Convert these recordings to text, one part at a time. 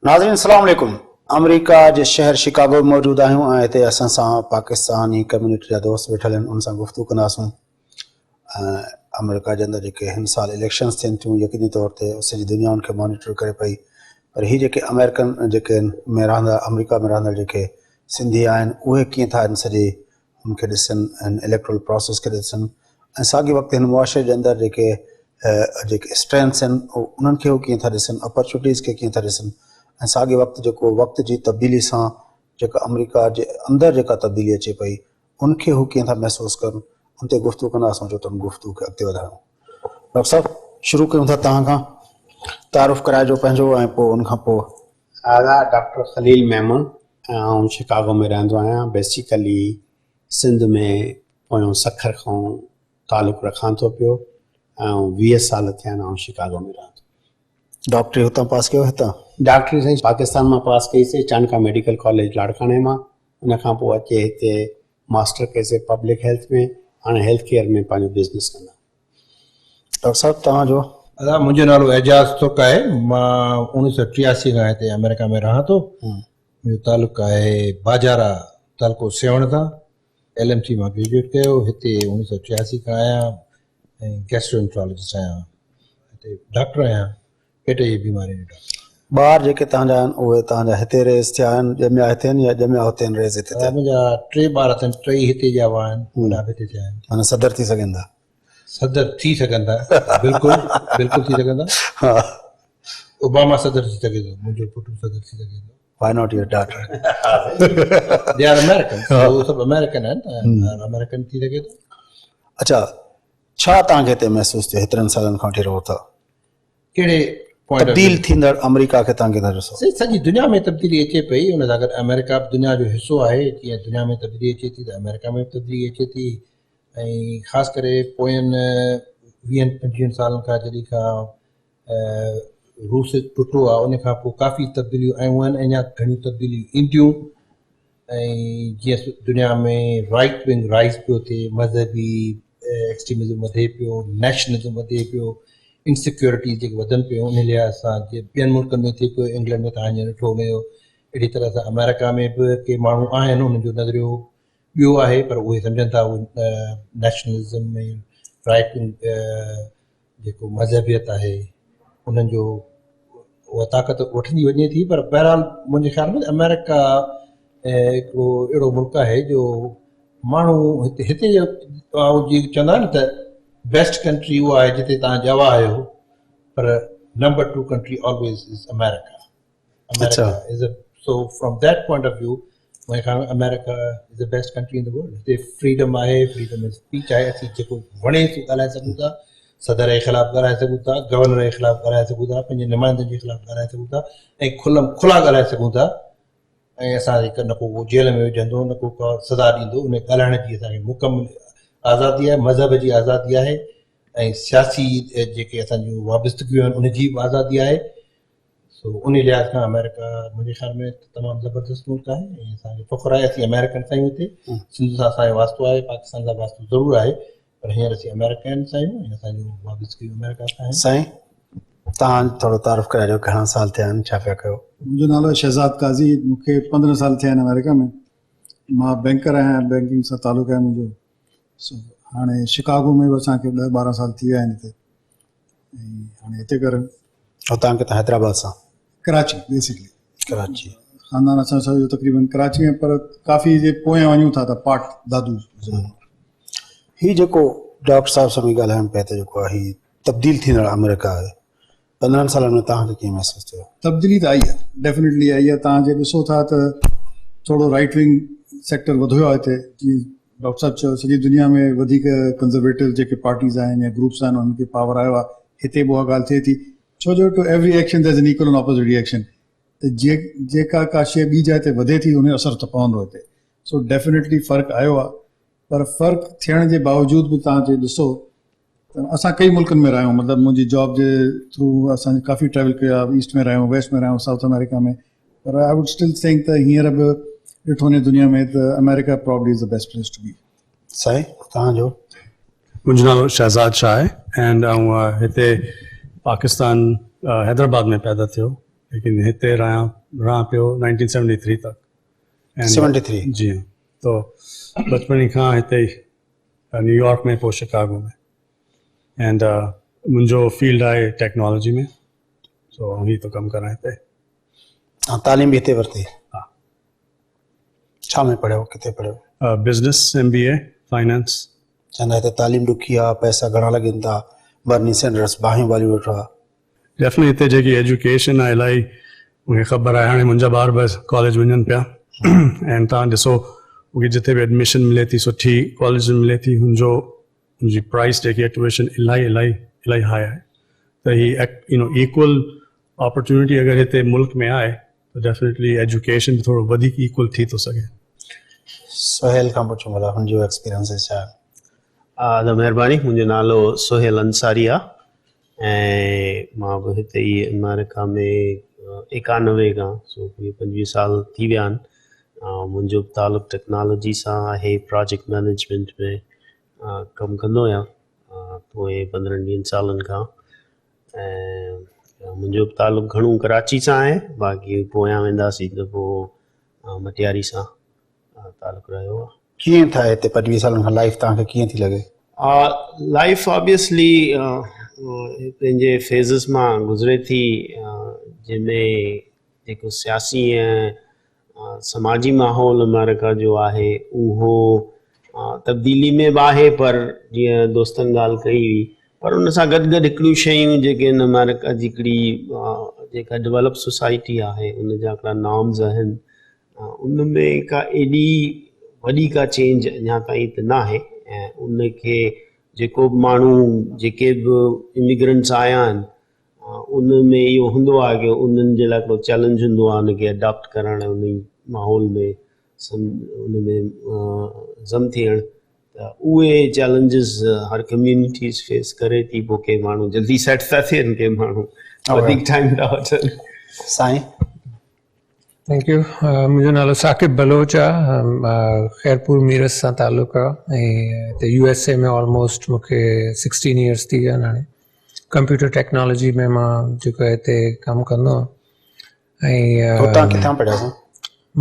नाज़रीन अस्सलाम वालेकुम। अमेरिका जे शहर शिकागो में मौजूद आहियूं ऐं हिते असां सां पाकिस्तानी कम्यूनिटी जा दोस्त वेठल आहिनि, उन सां गुफ्तगू कंदासूं। अमेरिका जे अंदरि जेके हिन साल इलेक्शन्स थियनि थियूं, यकीनी तौर ते सॼी दुनिया उनखे मॉनिटर करे पई, पर हीअ जेके अमेरिकन जेके में रहंदड़ अमेरिका में रहंदड़ जेके सिंधी आहिनि उहे कीअं था हिन सॼे उनखे ॾिसनि, हिन इलेक्ट्रल प्रोसेस खे ॾिसनि ऐं साॻी वक़्तु हिन मुआशरे जे अंदरि जेके स्ट्रेंथ्स आहिनि उन्हनि खे उहे कीअं था ॾिसनि, अपॉर्चुनिटीज़ खे कीअं था ॾिसनि ऐं साॻे वक़्तु जेको वक़्त जी तब्दीली सां जेका अमेरिका जे अंदरि जेका तब्दीली अचे पई उनखे हू कीअं था महसूसु कनि, उन ते गुफ़्तगू कंदासीं जो त गुफ़्तगू खे अॻिते वधायूं। डॉक्टर साहब शुरू कयूं था तव्हां खां, तारुफ़ कराइजो पंहिंजो ऐं पोइ उनखां पोइ। आदाब, डॉक्टर ख़लील मेमन, ऐं शिकागो में रहंदो आहियां। बेसिकली सिंध में पोयों सखर खां तालुक़ु रखां थो पियो ऐं 20 साल थिया आहिनि ऐं शिकागो में रहंदो। डॉक्टरी हुतां पास कयो? हितां डॉक्टरी साईं पाकिस्तान मां पास कईसीं, चाणका मेडिकल कॉलेज लाड़काणे मां। उनखां पोइ अचे हिते मास्टर कईसीं पब्लिक हेल्थ में, हाणे हेल्थ केयर में पंहिंजो बिज़नेस कंदा। डॉक्टर साहब तव्हांजो? दादा मुंहिंजो नालो एजाज़ तुक आहे। मां 1983 खां हिते अमेरिका में रहां थो। मुंहिंजो तालुक़ु आहे बाजारा तालुको सेवण खां। LMC मां ग्रेजुएट कयो, हिते 1986 खां आहियां ऐं गैस्ट्रोएंट्रोलॉजिस्ट आहियां। हिते डॉक्टर आहियां, पेट जी बीमारी जो डॉक्टर। ॿार जेके तव्हांजा आहिनि उहे तव्हांजा हिते रेज़ थिया आहिनि, ॼमिया हिते आहिनि या ॼमिया हुते आहिनि, रेज़ हिते थिया? मुंहिंजा 3 ॿार अथनि, 3 हिते जा हुआ आहिनि, वॾा बि हिते थिया आहिनि। माना सदर थी सघनि था? सदर थी सघंदा, बिल्कुलु बिल्कुुल थी सघंदा। हा, ओबामा सदर थी सघे थो, मुंहिंजो पुटु सदर थी सघे थो। Why not your daughter? They are Americans, उहे सभु अमेरिकन आहिनि, अमेरिकन थी सघे थो। अच्छा, छा तव्हांखे हिते महसूसु थियो हेतिरनि सालनि खां वठी रहो था? कहिड़े पॉइंट तब्दील थींदड़ अमेरिका खे तव्हां किथां ॾिसो? सॼी दुनिया में तब्दीली अचे पई, उन सां गॾु अमेरिका बि दुनिया जो हिसो आहे। जीअं दुनिया में तब्दीली अचे थी त अमेरिका में बि तब्दीली अचे थी। ऐं ख़ासि करे पोयनि 20-25 सालनि खां जॾहिं खां रूस टुटो आहे, उन खां पोइ काफ़ी तब्दीलियूं आयूं आहिनि, अञा घणियूं तब्दीलियूं ईंदियूं। ऐं जीअं दुनिया में राइट विंग राइज़ पियो थिए, मज़हबी एक्सट्रीमिज़म वधे पियो, नेशनलिज़म वधे पियो, इनसिक्योरिटी जेके वधनि पियूं, उन लिहाज़ सां जीअं ॿियनि मुल्कनि में थिए पियो, इंग्लैंड में तव्हां हींअर ॾिठो हुनजो, अहिड़ी तरह सां अमेरिका में बि के माण्हू आहिनि, उन्हनि जो नज़रियो ॿियो आहे, पर उहे सम्झनि था उहे नेशनलिज़म में राइट विंग जेको मज़हबियत आहे उन्हनि जो उहा ताक़त वठंदी वञे थी। पर बहरहाल मुंहिंजे ख़्याल में अमेरिका हिकिड़ो अहिड़ो मुल्क आहे जो माण्हू हिते जो जीअं चवंदा आहिनि त बेस्ट कंट्री उहा आहे जिते तव्हां ॼवा आहियो, पर number 2 country always is America. So from that point of view मुंहिंजे ख़्याल में America is the best country in the world. हिते फ्रीडम आहे, फ्रीडम ऑफ स्पीच आहे, असीं जेको वणे थो ॻाल्हाए सघूं था, सदर जे ख़िलाफ़ु ॻाल्हाए सघूं था, गवर्नर जे ख़िलाफ़ु ॻाल्हाए सघूं था, पंहिंजे नुमाइंदनि जे ख़िलाफ़ु ॻाल्हाए सघूं था ऐं खुला ॻाल्हाए सघूं था। ऐं असांखे न को जेल में विझंदो, न को सज़ा ॾींदो, उन ॻाल्हाइण जी असांखे मुकमल आज़ादी आहे, मज़हब जी आज़ादी आहे ऐं सियासी जेके असांजूं वाबस्तगियूं आहिनि उनजी बि आज़ादी आहे। सो उन लिहाज़ खां अमेरिका मुंहिंजे ख़्याल में तमामु ज़बरदस्त मुल्क आहे ऐं असांखे फ़ख़ुरु आहे असीं अमेरिकन आहियूं। हिते सिंध सां असांजो वास्तो आहे, पाकिस्तान सां वास्तो ज़रूरु आहे, पर हींअर असीं अमेरिकन आहियूं ऐं असांजूं वाबस्तगियूं अमेरिका सां आहिनि। साईं तव्हां थोरो तारुफ़ कराइजो, घणा साल थिया आहिनि, छा पिया कयो? मुंहिंजो नालो शहज़ाद काज़ी, मूंखे 15 साल थिया आहिनि अमेरिका में। मां बैंकर आहियां, बैंकिंग सां तालुक़ु आहे मुंहिंजो। हाणे शिकागो में बि असांखे 10-12 साल थी विया आहिनि हिते, ऐं हाणे हिते कर हुतां किथां? हैदराबाद सां? कराची, बेसिकली कराची। ख़ानदान असां सॼो तक़रीबन कराची में, पर काफ़ी जे पोयां वञूं था त पाट दादू। हीउ जेको डॉक्टर साहिब सां बि ॻाल्हाइण पिया त जेको आहे हीउ तब्दील थींदड़ अमेरिका आहे, 15 सालनि में तव्हांखे कीअं महसूसु थियो? तब्दीली त आई आहे, डेफिनेटली आई आहे। तव्हां जे ॾिसो था त थोरो राइट विंग सेक्टर वधियो आहे हिते। जीअं डॉक्टर साहिबु चयो, सॼी दुनिया में वधीक कंज़र्वेटिव जेके पार्टीज़ आहिनि या ग्रुप्स आहिनि उन्हनि खे पावर आयो आहे। हिते बि उहा ॻाल्हि थिए थी, छो जो to every action there is an equal and opposite reaction. त जेका का शइ ॿी जाइ ते वधे थी उन जो असरु त पवंदो हिते। सो डेफिनेटली फ़र्क़ु आयो आहे, पर फ़र्क़ु थियण जे बावजूदि बि तव्हां जे ॾिसो त असां कई मुल्कनि में रहियूं। मतिलबु मुंहिंजी जॉब जे थ्रू असां काफ़ी ट्रैवल कयो आहे, ईस्ट में रहियूं, वेस्ट में रहियूं, साउथ अमेरिका में, पर आई वुड स्टिल थिंक त हींअर बि ॾिठो वञे दुनिया में त America probably is the best place to be. साईं तव्हांजो? मुंहिंजो नालो शहज़ाद शाह आहे ऐं हिते पाकिस्तान हैदराबाद में पैदा थियो लेकिन हिते रहां पियो 1973 तक 73 जी हाँ, तो बचपन खां हिते ई न्यूयॉर्क में पोइ शिकागो में एंड मुंहिंजो फील्ड आहे टेक्नोलॉजी में सो ही तो कमु करा हिते तालीम भी हिते वरिती हा छा में पढ़ियो किथे पढ़ियो बिजनेस MBA फाइनेंस चवंदा हिते तालीम ॾुखी आहे पैसा घणा लॻनि था बर्नी सैंडर्स बाहियूं वालियूं वेठो आहे डेफिनेटली हिते जेकी एजुकेशन आहे इलाही मूंखे ख़बर आहे हाणे मुंहिंजा ॿार बि कॉलेज वञनि पिया ऐं तव्हां ॾिसो मूंखे जिथे बि एडमिशन मिले थी सुठी कॉलेज में मिले थी हुनजी प्राइस जेकी आहे ट्यूशन इलाही हाई आहे त ही इक्वल अपॉर्चुनिटी अगरि हिते मुल्क में आहे त डेफिनेटली एजुकेशन बि थोरो वधीक इक्वल थी थो सघे सोहेल खां पुछूं भला हुनजो एक्सपीरियंस छा आहे महिरबानी मुंहिंजो नालो सोहेल अंसारी आहे ऐं मां बि हिते ई अमेरिका में 91 खां सो 25 साल थी विया आहिनि मुंहिंजो तालुक़ु टेक्नोलॉजी सां आहे प्रोजेक्ट मैनेजमेंट में कमु कंदो आहियां पोइ 15 सालनि खां ऐं मुंहिंजो तालुक़ु घणो कराची सां आहे बाक़ी पोयां वेंदासीं त पोइ मटियारी सां तालुक़ु रहियो आहे कीअं था हिते 25 सालनि खां लाइफ तव्हांखे कीअं थी लॻे लाइफ ऑब्वियसली पंहिंजे फेज़िस मां गुज़रे थी जंहिंमें जेको सियासी ऐं समाजी माहौल अमेरिका जो आहे उहो तब्दीली में बि आहे पर जीअं दोस्तनि ॻाल्हि कई हुई पर उन सां गॾु गॾु हिकिड़ियूं शयूं जेके इन अमेरिका जी हिकिड़ी जेका डेवलप सोसाइटी आहे उन जा हिकिड़ा नॉर्म्स आहिनि उन में का एॾी वॾी का चेंज अञा ताईं त न आहे ऐं उनखे जेको बि माण्हू जेके बि इमिग्रेंट्स आया आहिनि उन में इहो हूंदो आहे कि उन्हनि जे लाइ हिकिड़ो चैलेंज हूंदो आहे उनखे अडॉप्ट करण उन माहौल में उन में ज़म थियण त उहे चैलेंजिस हर कम्यूनिटीज़ फेस करे थी पोइ के माण्हू जल्दी सेट था थियनि के माण्हू वधीक टाइम था वठनि साईं थैंक यू मुंहिंजो नालो साकिब बलोच आहे खैरपुर मीरस सां तालुक़ु आहे ऐं हिते USA में ऑलमोस्ट मूंखे 16 इयर्स थी विया आहिनि हाणे कंप्यूटर टेक्नोलॉजी में मां जेको हिते कमु कंदो आहियां ऐं तव्हां किथां पढ़िया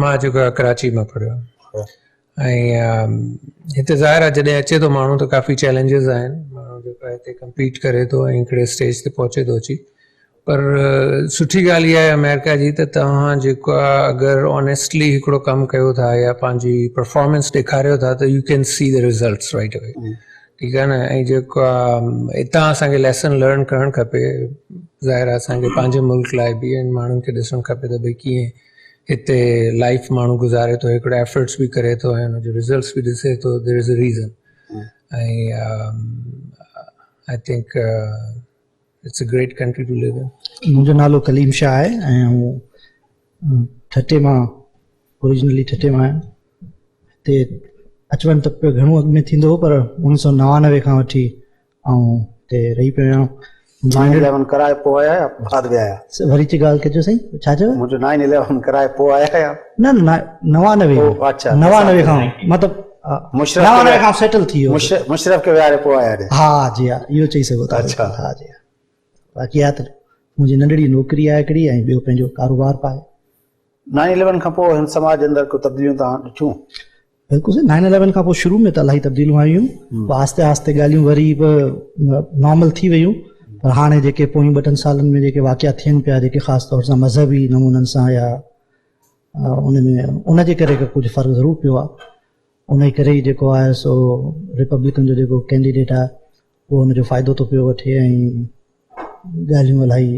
मां जेको आहे कराची मां पढ़ियो ऐं हिते ज़ाहिर आहे जॾहिं अचे थो माण्हू त काफ़ी चैलेंजिस आहिनि माण्हू जेको आहे हिते कम्पीट करे थो ऐं हिकिड़े स्टेज ते पहुचे थो अची पर सुठी ॻाल्हि इहा आहे अमेरिका जी त तव्हां जेको आहे अगरि ऑनेस्टली हिकिड़ो कमु कयो था या पंहिंजी परफॉर्मेंस ॾेखारियो था त U can see the results right away ठीकु आहे न ऐं जेको आहे हितां असांखे लेसन लर्न करणु खपे ज़ाहिर आहे असांखे पंहिंजे मुल्क लाइ बि ऐं माण्हुनि खे ॾिसणु खपे त भई कीअं हिते लाइफ माण्हू गुज़ारे थो हिकिड़ो एफर्ट्स बि करे थो ऐं हुनजो रिज़ल्ट्स बि ॾिसे थो देयर इज़ अ रीज़न ऐं I think it's a great country to live in मुंहिंजो नालो कलीम शाह आहे ऐं ठटे मां ओरिजिनली ठटे मां आहियां हिते अचवञु त पियो घणो अॻु में थींदो हो पर 1999 खां वठी हिते रही पियो आहियां 9/11 कराए पोइ आया या बाद में आया वरी ची ॻाल्हि कजो साईं छा चयो मुंहिंजो 9/11 कराए पोइ आया या न न 99 अच्छा 99 खां मतिलबु मुशरफ 99 खां सेटल थी वियो मुशरफ खे विहारे पोइ आया हा जी हा इहो चई सघो था अच्छा हा जी बाक़ी आहे त मुंहिंजी नंढड़ी नौकिरी आहे हिकिड़ी ऐं ॿियो पंहिंजो कारोबार बि आहे 9/11 खां पोइ हिन समाज जे अंदरि को तब्दीलियूं तव्हां ॾिठियूं बिल्कुलु साईं 9/11 खां पोइ शुरू में त इलाही तब्दीलियूं आयूं पोइ आहिस्ते आहिस्ते ॻाल्हियूं वरी बि नॉर्मल थी वियूं पर हाणे जेके पोइ 2-3 सालनि में जेके वाक़िया थियनि पिया जेके ख़ासि तौर सां मज़हबी नमूननि सां या उन जे करे कुझु फ़र्क़ु ज़रूरु पियो आहे उन करे ई जेको आहे सो रिपब्लिकन जो जेको कैंडिडेट आहे उहो हुनजो फ़ाइदो थो पियो वठे ऐं ॻाल्हियूं इलाही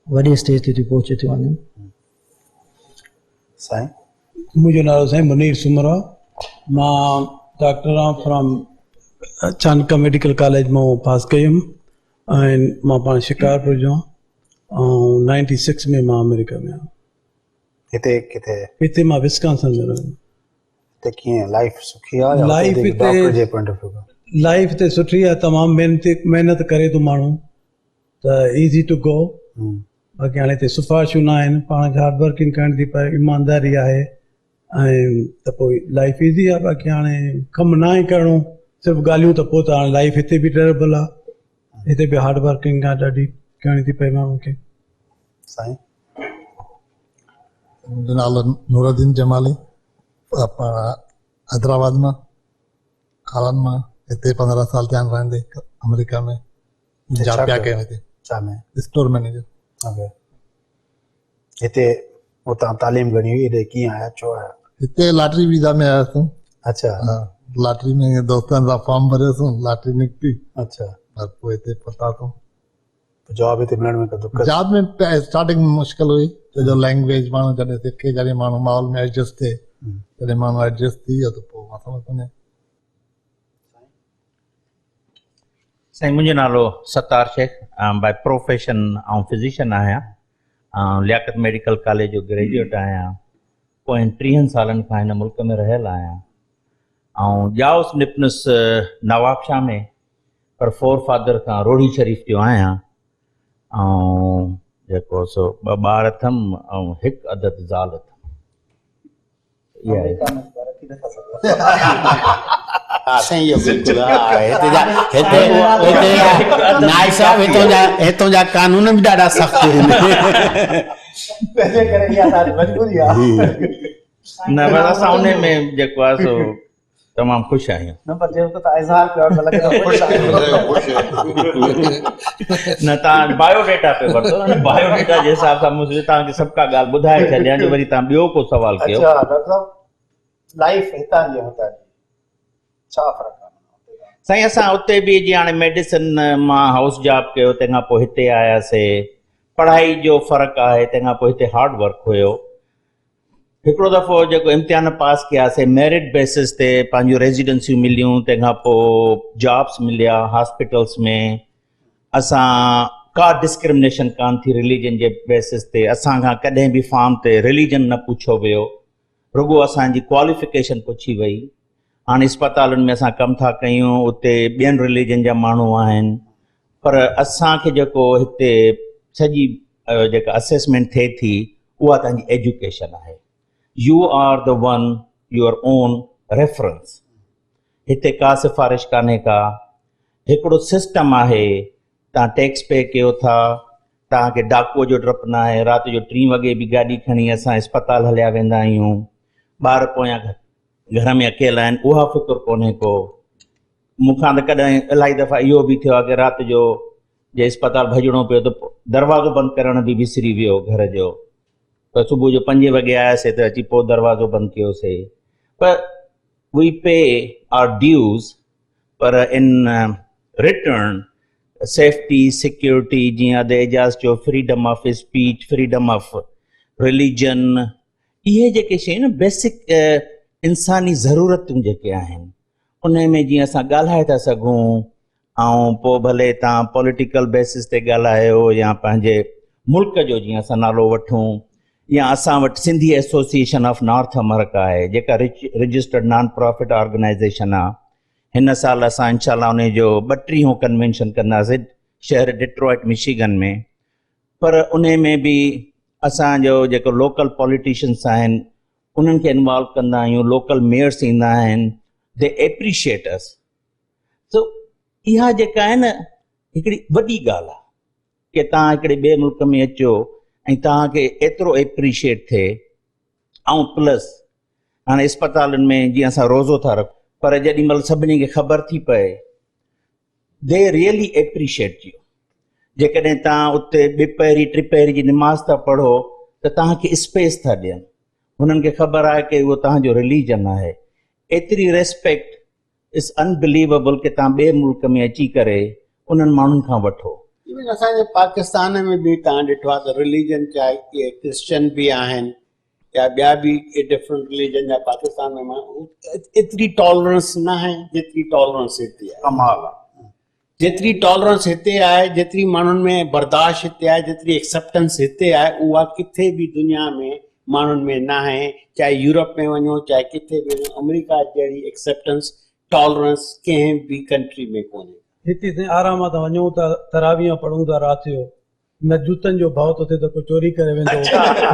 वॾे स्टेज ते थियूं पहुची थियूं वञनि साईं मुंहिंजो नालो साईं मुनीर सुमरा मां डॉक्टर आहियां फ्रॉम चाणक्य मेडिकल कॉलेज मां पास कयुमि ऐं मां पाण शिकारपुर जो ऐं 96 में मां अमेरिका में आहियां हिते किथे हिते मां विस्कॉन्सिन में रहंदो हिते कीअं लाइफ सुठी आहे लाइफ हिते doctor J point of view life हिते सुठी आहे तमामु महिनत करे थो माण्हू त ईज़ी टू गो बाक़ी हाणे हिते सिफ़ारिशूं न आहिनि पाण खे हार्ड वर्किंग करण थी पए ईमानदारी आहे ऐं त पोइ लाइफ ईज़ी आहे बाक़ी हाणे कमु न आहे करिणो सिर्फ़ु ॻाल्हियूं त पोइ त हाणे लाइफ हिते बि टेरेबल आहे हिते बि हार्ड वर्किंग आहे ॾाढी करणी थी पए माण्हू खे साईं मुंहिंजो नालो नूरुद्दीन जमाली, हैदराबाद मां, हालन मां। हिते 15 साल थिया आहिनि रहंदे अमेरिका में। जॉब पिया कयूं हिते, छा में? Store manager. ओके। हिते उतां तालीम घणी हुई, हेॾे कीअं आया, छो आया? हिते लॉटरी वीज़ा में आयासीं। अच्छा। हा, लॉटरी में दोस्तनि सां फॉर्म भरियोसीं, लॉटरी निकिती, अच्छा। और पोइ हिते पहुतासीं। जॉब हिते मिलण में दुख? जॉब में स्टार्टिंग में मुश्किल हुई, छो जो लैंग्वेज माण्हू जॾहिं सिखे, जॾहिं माण्हू माहौल में एडजस्ट थिए, जॾहिं माण्हू एडजस्ट थी वियो त पोइ मसलो कोन्हे। साईं, मुंहिंजो नालो सत्तार शेख, बाय प्रोफेशन ऐं फिज़िशियन आहियां। लियाकत मेडिकल कॉलेज जो ग्रेजुएट आहियां। पोइ 30 सालनि खां हिन मुल्क में रहियल आहियां ऐं ॼाउस निपनुस नवाबशाह में, पर फोर फादर खां रोड़ी शरीफ़ जो आहियां। ऐं जेको सो 2 ॿार अथमि ऐं 1 अदद ज़ाल अथमि। इहा आहे। हा साईं, इहो बिल्कुलु हा। नाइक साहब हितां जा कानून बि ॾाढा सख़्तु आहिनि। न, बस असां उन में जेको आहे सो तमामु ख़ुशि आहियूं। न, तव्हां बायोडेटा पे वरितो, बायोडेटा जे हिसाब सां मुंहिंजे तव्हांखे सभु का ॻाल्हि ॿुधाए छॾियां जो वरी तव्हां ॿियो को सुवाल कयो। लाइफ हितां जी हुतां जी छा फ़र्क़ु आहे? साईं, असां उते बि जीअं हाणे मेडिसिन मां हाउस जॉब कयो, तंहिंखां पोइ हिते आयासीं। पढ़ाई जो फ़र्क़ु आहे, तंहिंखां पोइ हिते हार्ड वर्क हुयो। हिकिड़ो दफ़ो जेको इम्तिहान पास कयासीं, मेरिट बेसिस ते पंहिंजूं रेजिडेंसियूं मिलियूं, तंहिंखां पोइ जॉब्स मिलिया हॉस्पिटल्स में। असां का डिस्क्रिमिनेशन कान थी रिलीजन जे बेसिस ते। असांखां कॾहिं बि फॉर्म ते रिलीजन न पुछो वियो, रुगो असांजी क्वालिफिकेशन पुछी वई। हाणे अस्पतालुनि में असां कमु था कयूं, उते ॿियनि रिलीजन जा माण्हू आहिनि, पर असांखे जेको हिते सॼी जेका असेसमेंट थिए थी उहा तव्हांजी एजुकेशन आहे। You are the one your own reference. हिते का सिफारिश कान्हे का। हिकिड़ो सिस्टम आहे, तव्हां टैक्स पे कयो था, तव्हांखे डाकुअ जो डपु न आहे। राति जो 3 वॻे बि गाॾी खणी असां अस्पताल हलिया वेंदा आहियूं। ॿार पोयां घर में अकेला आहिनि, उहा फ़िक्र कोन्हे को। मूंखां त कॾहिं इलाही दफ़ा इहो बि थियो आहे कि राति जो जे अस्पताल भॼणो पियो त दरवाज़ो बंदि करण बि विसरी वियो घर जो, त सुबुह जो 5 वॻे आयासीं त अची पोइ दरवाज़ो बंदि कयोसीं। पर वी पे आवर ड्यूज़, पर इन रिटर्न सेफ्टी सिक्योरिटी, जीअं अद एजाज़ चयो, freedom of speech, freedom of religion, इहे जेके शयूं न बेसिक इंसानी ज़रूरतूं जेके आहिनि, उन में जीअं असां ॻाल्हाए था सघूं। ऐं पोइ भले तव्हां पॉलिटिकल बेसिस ते ॻाल्हायो या पंहिंजे मुल्क जो जीअं असां नालो वठूं, या असां वटि Sindhi association of north America आहे, जेका रजिस्टर्ड नॉन प्रॉफिट ऑर्गेनाइज़ेशन आहे। हिन साल असां इंशाल्लाह उन जो 32हों कन्वेंशन कंदासीं शहर डिट्रॉइट मिशिगन में। पर उन में बि असांजो जेको लोकल पॉलिटिशियंस आहिनि उन्हनि खे इन्वॉल्व कंदा आहियूं। लोकल मेयर्स ईंदा आहिनि, दे एप्रिशिएट अस। सो इहा जेका आहे न हिकिड़ी वॾी ॻाल्हि आहे कि तव्हां हिकिड़े ॿिए मुल्क में अचो ऐं तव्हांखे एतिरो एप्रिशिएट थिए। ऐं प्लस हाणे अस्पतालुनि में जीअं असां रोज़ो था रखूं, पर जेॾी महिल सभिनी खे ख़बर थी पए, दे रियली एप्रिशिएट यू। जेकॾहिं तव्हां उते 2 पहिरीं 3 पहिरीं जी निमाज़ था पढ़ो त तव्हांखे स्पेस था ॾियनि। हुननि खे ख़बर आहे कि उहो तव्हांजो रिलीजन आहे। एतिरी रेस्पेक्ट इज़ अनबिलीवेबल कि तव्हां ॿिए मुल्क में अची करे उन्हनि माण्हुनि खां वठो। इवन असांजे पाकिस्तान में बि तव्हां ॾिठो आहे त रिलीजन चाहे इहे क्रिश्चन बि आहिनि या ॿिया बि डिफरेंट रिलीजन जा पाकिस्तान में माण्हू, एतिरी टॉलरेंस न आहे जेतिरी टॉलरेंस हिते आहे। कमाल आहे। जेतिरी टॉलरेंस हिते आहे, जेतिरी माण्हुनि में बर्दाश्त हिते आहे, जेतिरी एक्सेप्टेंस हिते आहे, उहा किथे बि दुनिया में माण्हुनि में न आहे। चाहे यूरोप में वञो, चाहे किथे बि वञो, अमेरिका जहिड़ी एक्सेप्टेंस टॉलरेंस कंहिं बि कंट्री में कोन्हे। हिते ते आराम सां वञूं था, तरावीह पढ़ूं था राति जो, न जूतनि जो भाव थो थिए त को चोरी करे वेंदो,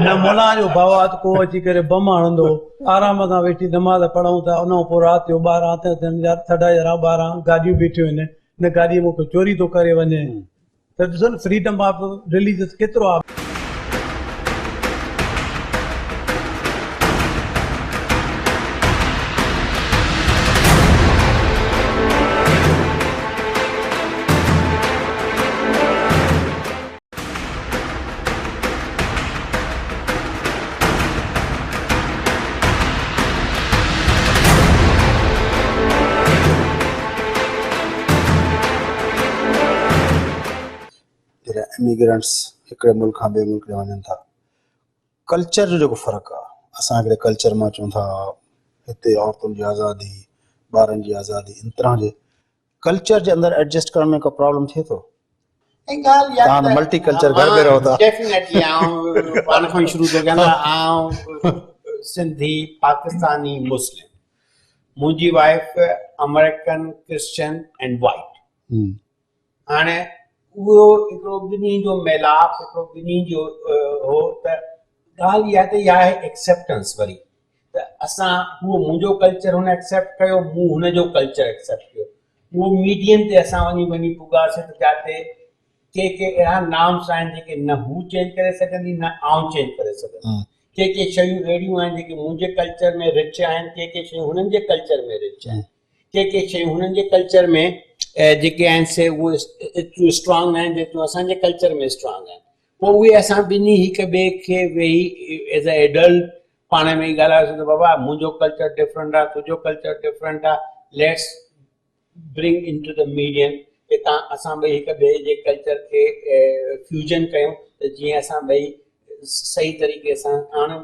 न मुला जो भाव आहे त को अची करे बम हणंदो। आराम सां वेठी नमाज़ पढ़ूं था, उन खां पोइ राति जो 12 साढा 11 12 गाॾियूं बीठियूं आहिनि, न गाॾीअ में कोई चोरी थो करे वञे। त ॾिसो न फ्रीडम ऑफ रिलीजियस केतिरो आहे। इमिग्रेंट्स हिकिड़े मुल्क खां ॿिए मुल्क में वञनि था, कल्चर जो जेको फ़र्क़ु आहे, असां हिकिड़े कल्चर मां चऊं था हिते औरतुनि जी आज़ादी, ॿारनि जी आज़ादी, इन तरह जे कल्चर जे अंदरि एडजस्ट करण में को प्रॉब्लम थिए थो? ऐं ॻाल्हि तव्हां त मल्टी कल्चर घर में रहो था। डेफिनेटली आउं पाण खां ई शुरू थो कयां न, आउं सिंधी पाकिस्तानी मुस्लिम, मुंहिंजी wife American Christian and white. हाणे उहो हिकिड़ो ॿिन्ही जो मेलाप, हिकिड़ो ॿिन्ही जो हो, त ॻाल्हि इहा त इहा आहे एक्सेप्टेंस। वरी त असां उहो मुंहिंजो कल्चर हुन एक्सेप्ट कयो, मूं हुनजो कल्चर एक्सेप्ट कयो, उहो मीडियम ते असां वञी पुॻासीं त जिते के अहिड़ा नाम्स आहिनि जेके न हू चेंज करे सघंदी न आउं चेंज करे सघंदी। के शयूं अहिड़ियूं आहिनि जेके मुंहिंजे कल्चर में रिच आहिनि, के शयूं हुननि जे कल्चर में रिच आहिनि, के शयूं हुननि जे कल्चर में जेके आहिनि से उहे एतिरियूं स्ट्रांग आहिनि जेतिरियूं असांजे कल्चर में स्ट्रांग आहिनि। पोइ उहे असां ॿिन्ही हिक ॿिए खे वेही एज़ अ एडल्ट पाण में ई ॻाल्हायोसीं त बाबा मुंहिंजो कल्चर डिफरेंट आहे, तुंहिंजो कल्चर डिफरेंट आहे, let's bring into the medium कि तव्हां असां ॿई हिक ॿिए जे कल्चर खे फ्यूजन कयूं त जीअं असां ॿई सही तरीक़े सां। हाणे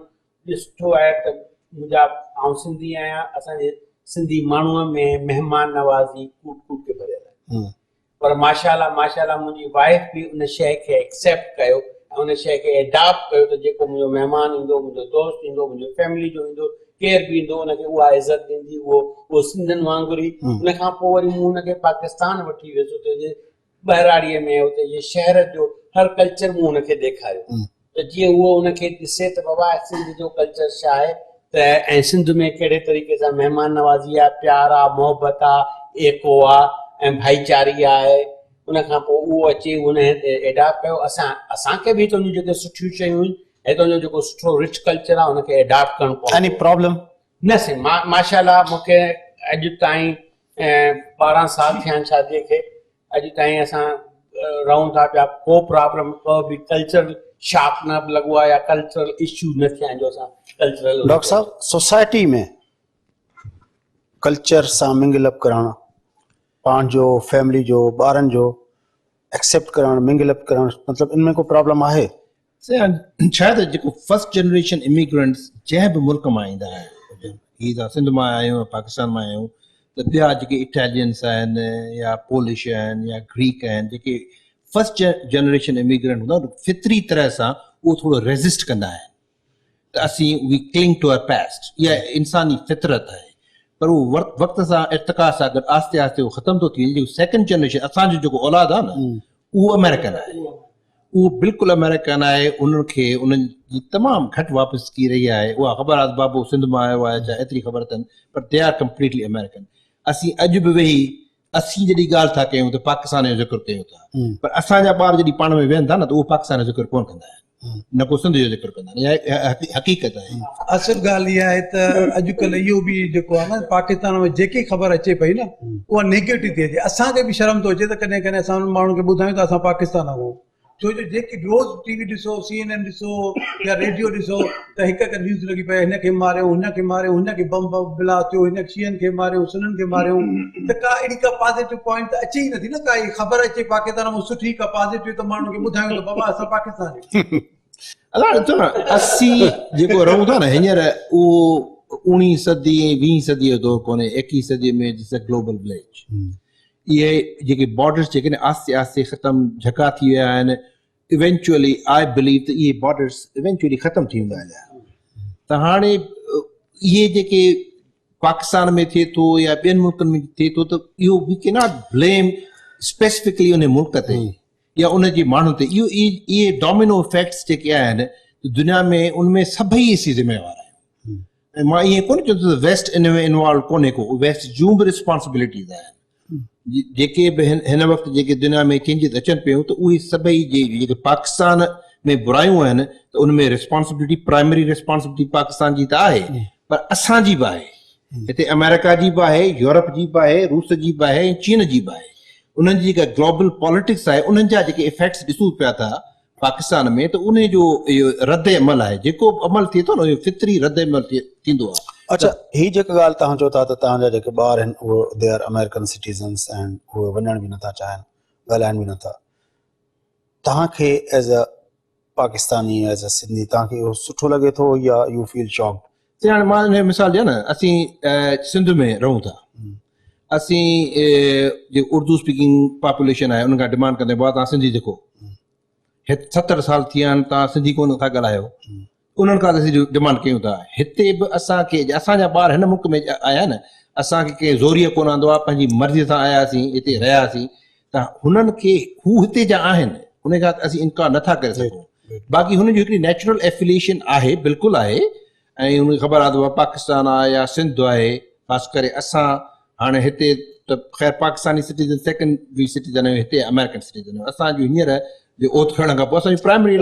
ॾिठो आहे त मुंहिंजा आउं सिंधी आहियां, असांजे सिंधी माण्हूअ में महिमान नवाज़ी कूट कूट के भरियल आहे, पर माशाल्लाह मुंहिंजी वाइफ बि उन शइ खे एक्सेप्ट कयो ऐं उन शइ खे एडॉप्ट कयो त जेको मुंहिंजो महिमान ईंदो, मुंहिंजो दोस्त ईंदो, मुंहिंजो फैमिली जो ईंदो, केर बि ईंदो, उनखे उहा इज़त ॾींदी, उहो सिंधियुनि वांगुरु ई। उन खां पोइ वरी मूं उनखे पाकिस्तान वठी वियुसि, उते जे ॿाहिराड़ीअ में, उते जे शहर जो हर कल्चर मूं उनखे ॾेखारियो त जीअं उहो उनखे ॾिसे त बाबा सिंध जो कल्चर छा आहे, त ऐं सिंध में कहिड़े तरीक़े सां महिमान नवाज़ी आहे, प्यार आहे, मोहबत आहे, एको आहे ऐं भाईचारी आहे। उन खां पोइ उहो अची उन एडॉप्ट कयो। असांखे बि तुंहिंजियूं जेके सुठियूं शयूं आहिनि ऐं तुंहिंजो जेको सुठो रिच कल्चर आहे उनखे एडॉप्ट करणु पवंदो। एनी प्रॉब्लम न से माशाल्लाह मूंखे अॼु ताईं 12 साल थिया आहिनि शादीअ खे, अॼु ताईं असां रहूं था पिया, को प्रॉब्लम को बि कल्चर शॉक न लॻो आहे या कल्चरल इशू न थिया आहिनि जो असां कल्चरल। डॉक्टर साहब, सोसाइटी में कल्चर सां मिंगल अप करणु, पंहिंजो फैमिली जो ॿारनि जो एक्सेप्ट करणु, मिंगल अप करणु, मतिलबु इनमें को प्रॉब्लम आहे? शायदि जेको फर्स्ट जनरेशन इमिग्रेंट्स जंहिं बि मुल्क मां ईंदा आहिनि, हीअ सिंध मां आया आहियूं, पाकिस्तान मां आया आहियूं, त ॿिया जेके इटालियंस आहिनि या पोलिश आहिनि या ग्रीक आहिनि, जेके फर्स्ट जनरेशन इमिग्रेंट हूंदा फितरी तरह सां उहो थोरो रेज़िस्ट कंदा आहिनि त असीं we cling to our past, इहा इंसानी फितरत आहे। पर उहो वक़्त सां इर्तिका सां गॾु आस्ते आस्ते उहो ख़तमु थो थी वञे। सेकंड जनरेशन असांजो जेको औलाद आहे न, उहो अमेरिकन आहे, उहो बिल्कुलु अमेरिकन आहे। उन्हनि खे उन्हनि जी तमामु घटि वापसि थी रही आहे। उहा ख़बर आहे बाबू सिंध मां आयो आहे, छा एतिरी ख़बर अथनि, पर दे आर कंप्लीटली अमेरिकन। असीं अॼु बि वेही असीं जॾहिं ॻाल्हि था कयूं त पाकिस्तान जो ज़िक्र कयूं था, पर असांजा ॿार जॾहिं पाण में वेहनि था न त उहो पाकिस्तान जो ज़िक्र कोन कंदा आहिनि, न को सिंध जो ज़िक्र कंदा आहिनि। इहा हक़ीक़त आहे। असल ॻाल्हि इहा आहे त अॼुकल्ह इहो बि जेको आहे न, पाकिस्तान में जेकी ख़बर अचे पई न उहा नेगेटिव थी अचे। असांखे बि शर्म थो अचे त कॾहिं कॾहिं असां माण्हुनि खे ॿुधायूं त असां पाकिस्तान आहियूं, छो जो जेकी रोज़ टीवी ॾिसो, CNN ॾिसो या रेडियो ॾिसो त हिकु न्यूज़ लॻी पए, हिनखे मारियो, हुनखे बम ब्लास्ट थियो, हिन शीयनि खे मारियो, सुननि खे मारियो, त का अहिड़ी का पॉज़िटिव पॉइंट त अचे ई नथी न। का ख़बर अचे पाकिस्तान में सुठी का पॉज़िटिव त माण्हुनि खे ॿुधायूं त बाबा असां पाकिस्तान आहियूं। असां ॾिसो न, असीं जेको रहूं था न हींअर, उहो 19 सदी 20 सदीअ जो दौरु कोन्हे, 21 सदीअ में ग्लोबल विलेज। इहे जेके बॉर्डर्स जेके न आस्ते आस्ते ख़तमु झका थी विया आहिनि। इवेंचुअली आई बिलीव त इहे बॉर्डर्स इवेंचुअली ख़तमु थी वेंदा आहिनि। त हाणे इहे जेके पाकिस्तान में थिए थो या ॿियनि मुल्कनि में थिए थो, त इहो we can not blame specifically उन मुल्क ते या उन जे माण्हुनि ते। इहे डोमिनो इफेक्ट्स जेके आहिनि दुनिया में, उनमें सभई असीं ज़िम्मेवार आहियूं। ऐं मां ईअं कोन चवंदो त वेस्ट इन में इन्वॉल्व कोन्हे को, वेस्ट जूं बि रिस्पॉन्सिबिलिटीज़ आहिनि। जेके बि हिन वक़्तु जेके दुनिया में चेंजिस अचनि पियूं, त उहे सभई जेके पाकिस्तान में बुरायूं आहिनि त उन में रिस्पॉन्सिबिलिटी, प्राइमरी रिस्पॉन्सिबिलिटी पाकिस्तान जी त आहे, पर असांजी बि आहे। हिते अमेरिका जी बि आहे, यूरोप जी बि आहे, रूस जी बि आहे, चीन जी बि आहे। उन्हनि जी जेका ग्लोबल पॉलिटिक्स आहे, उन्हनि जा जेके इफेक्ट्स ॾिसूं पिया था पाकिस्तान में, त उन जो इहो रद्द अमल आहे, जेको अमल थिए थो न, इहो फितरी रद्द अमल थींदो आहे। अच्छा, ही जेका ॻाल्हि तव्हां चओ था त तव्हांजा जेके ॿार आहिनि उहो they are American citizens and उहे वञण बि नथा चाहिनि, ॻाल्हाइनि बि नथा, तव्हांखे as a Pakistani as a Sindhi तव्हांखे इहो सुठो लॻे थो या यू फील शॉक्ड? ते हाणे मां हिन मिसाल ॾियां न, असीं सिंध में रहूं था, असीं जेको उर्दू स्पीकिंग पॉपुलेशन आहे उन खां डिमांड कंदे भाउ तव्हां सिंधी सिखो, 70 साल थी विया आहिनि तव्हां सिंधी कोन था ॻाल्हायो, उन्हनि खां असीं डिमांड कयूं था। हिते बि असांखे असांजा ॿार हिन मुल्क में आया आहिनि, असांखे कंहिं ज़ोरीअ कोन आंदो आहे, पंहिंजी मर्ज़ीअ सां आयासीं, हिते रहियासीं, त हुननि खे हू हिते जा आहिनि, उन खां असीं इनकार नथा करे सघूं। बाक़ी हुनजी हिकिड़ी नेचुरल एफिलिएशन आहे, बिल्कुलु आहे, ऐं उनखे ख़बर आहे त पाकिस्तान आहे या सिंध आहे, ख़ासि करे असां हाणे हिते त ख़ैर पाकिस्तानी सिटीज़न सेकेंडरी सिटीज़न आहियूं, हिते अमेरिकन सिटीज़न आहियूं। असांजो हींअर जो ओथ खणण खां पोइ असांजी प्राइमरी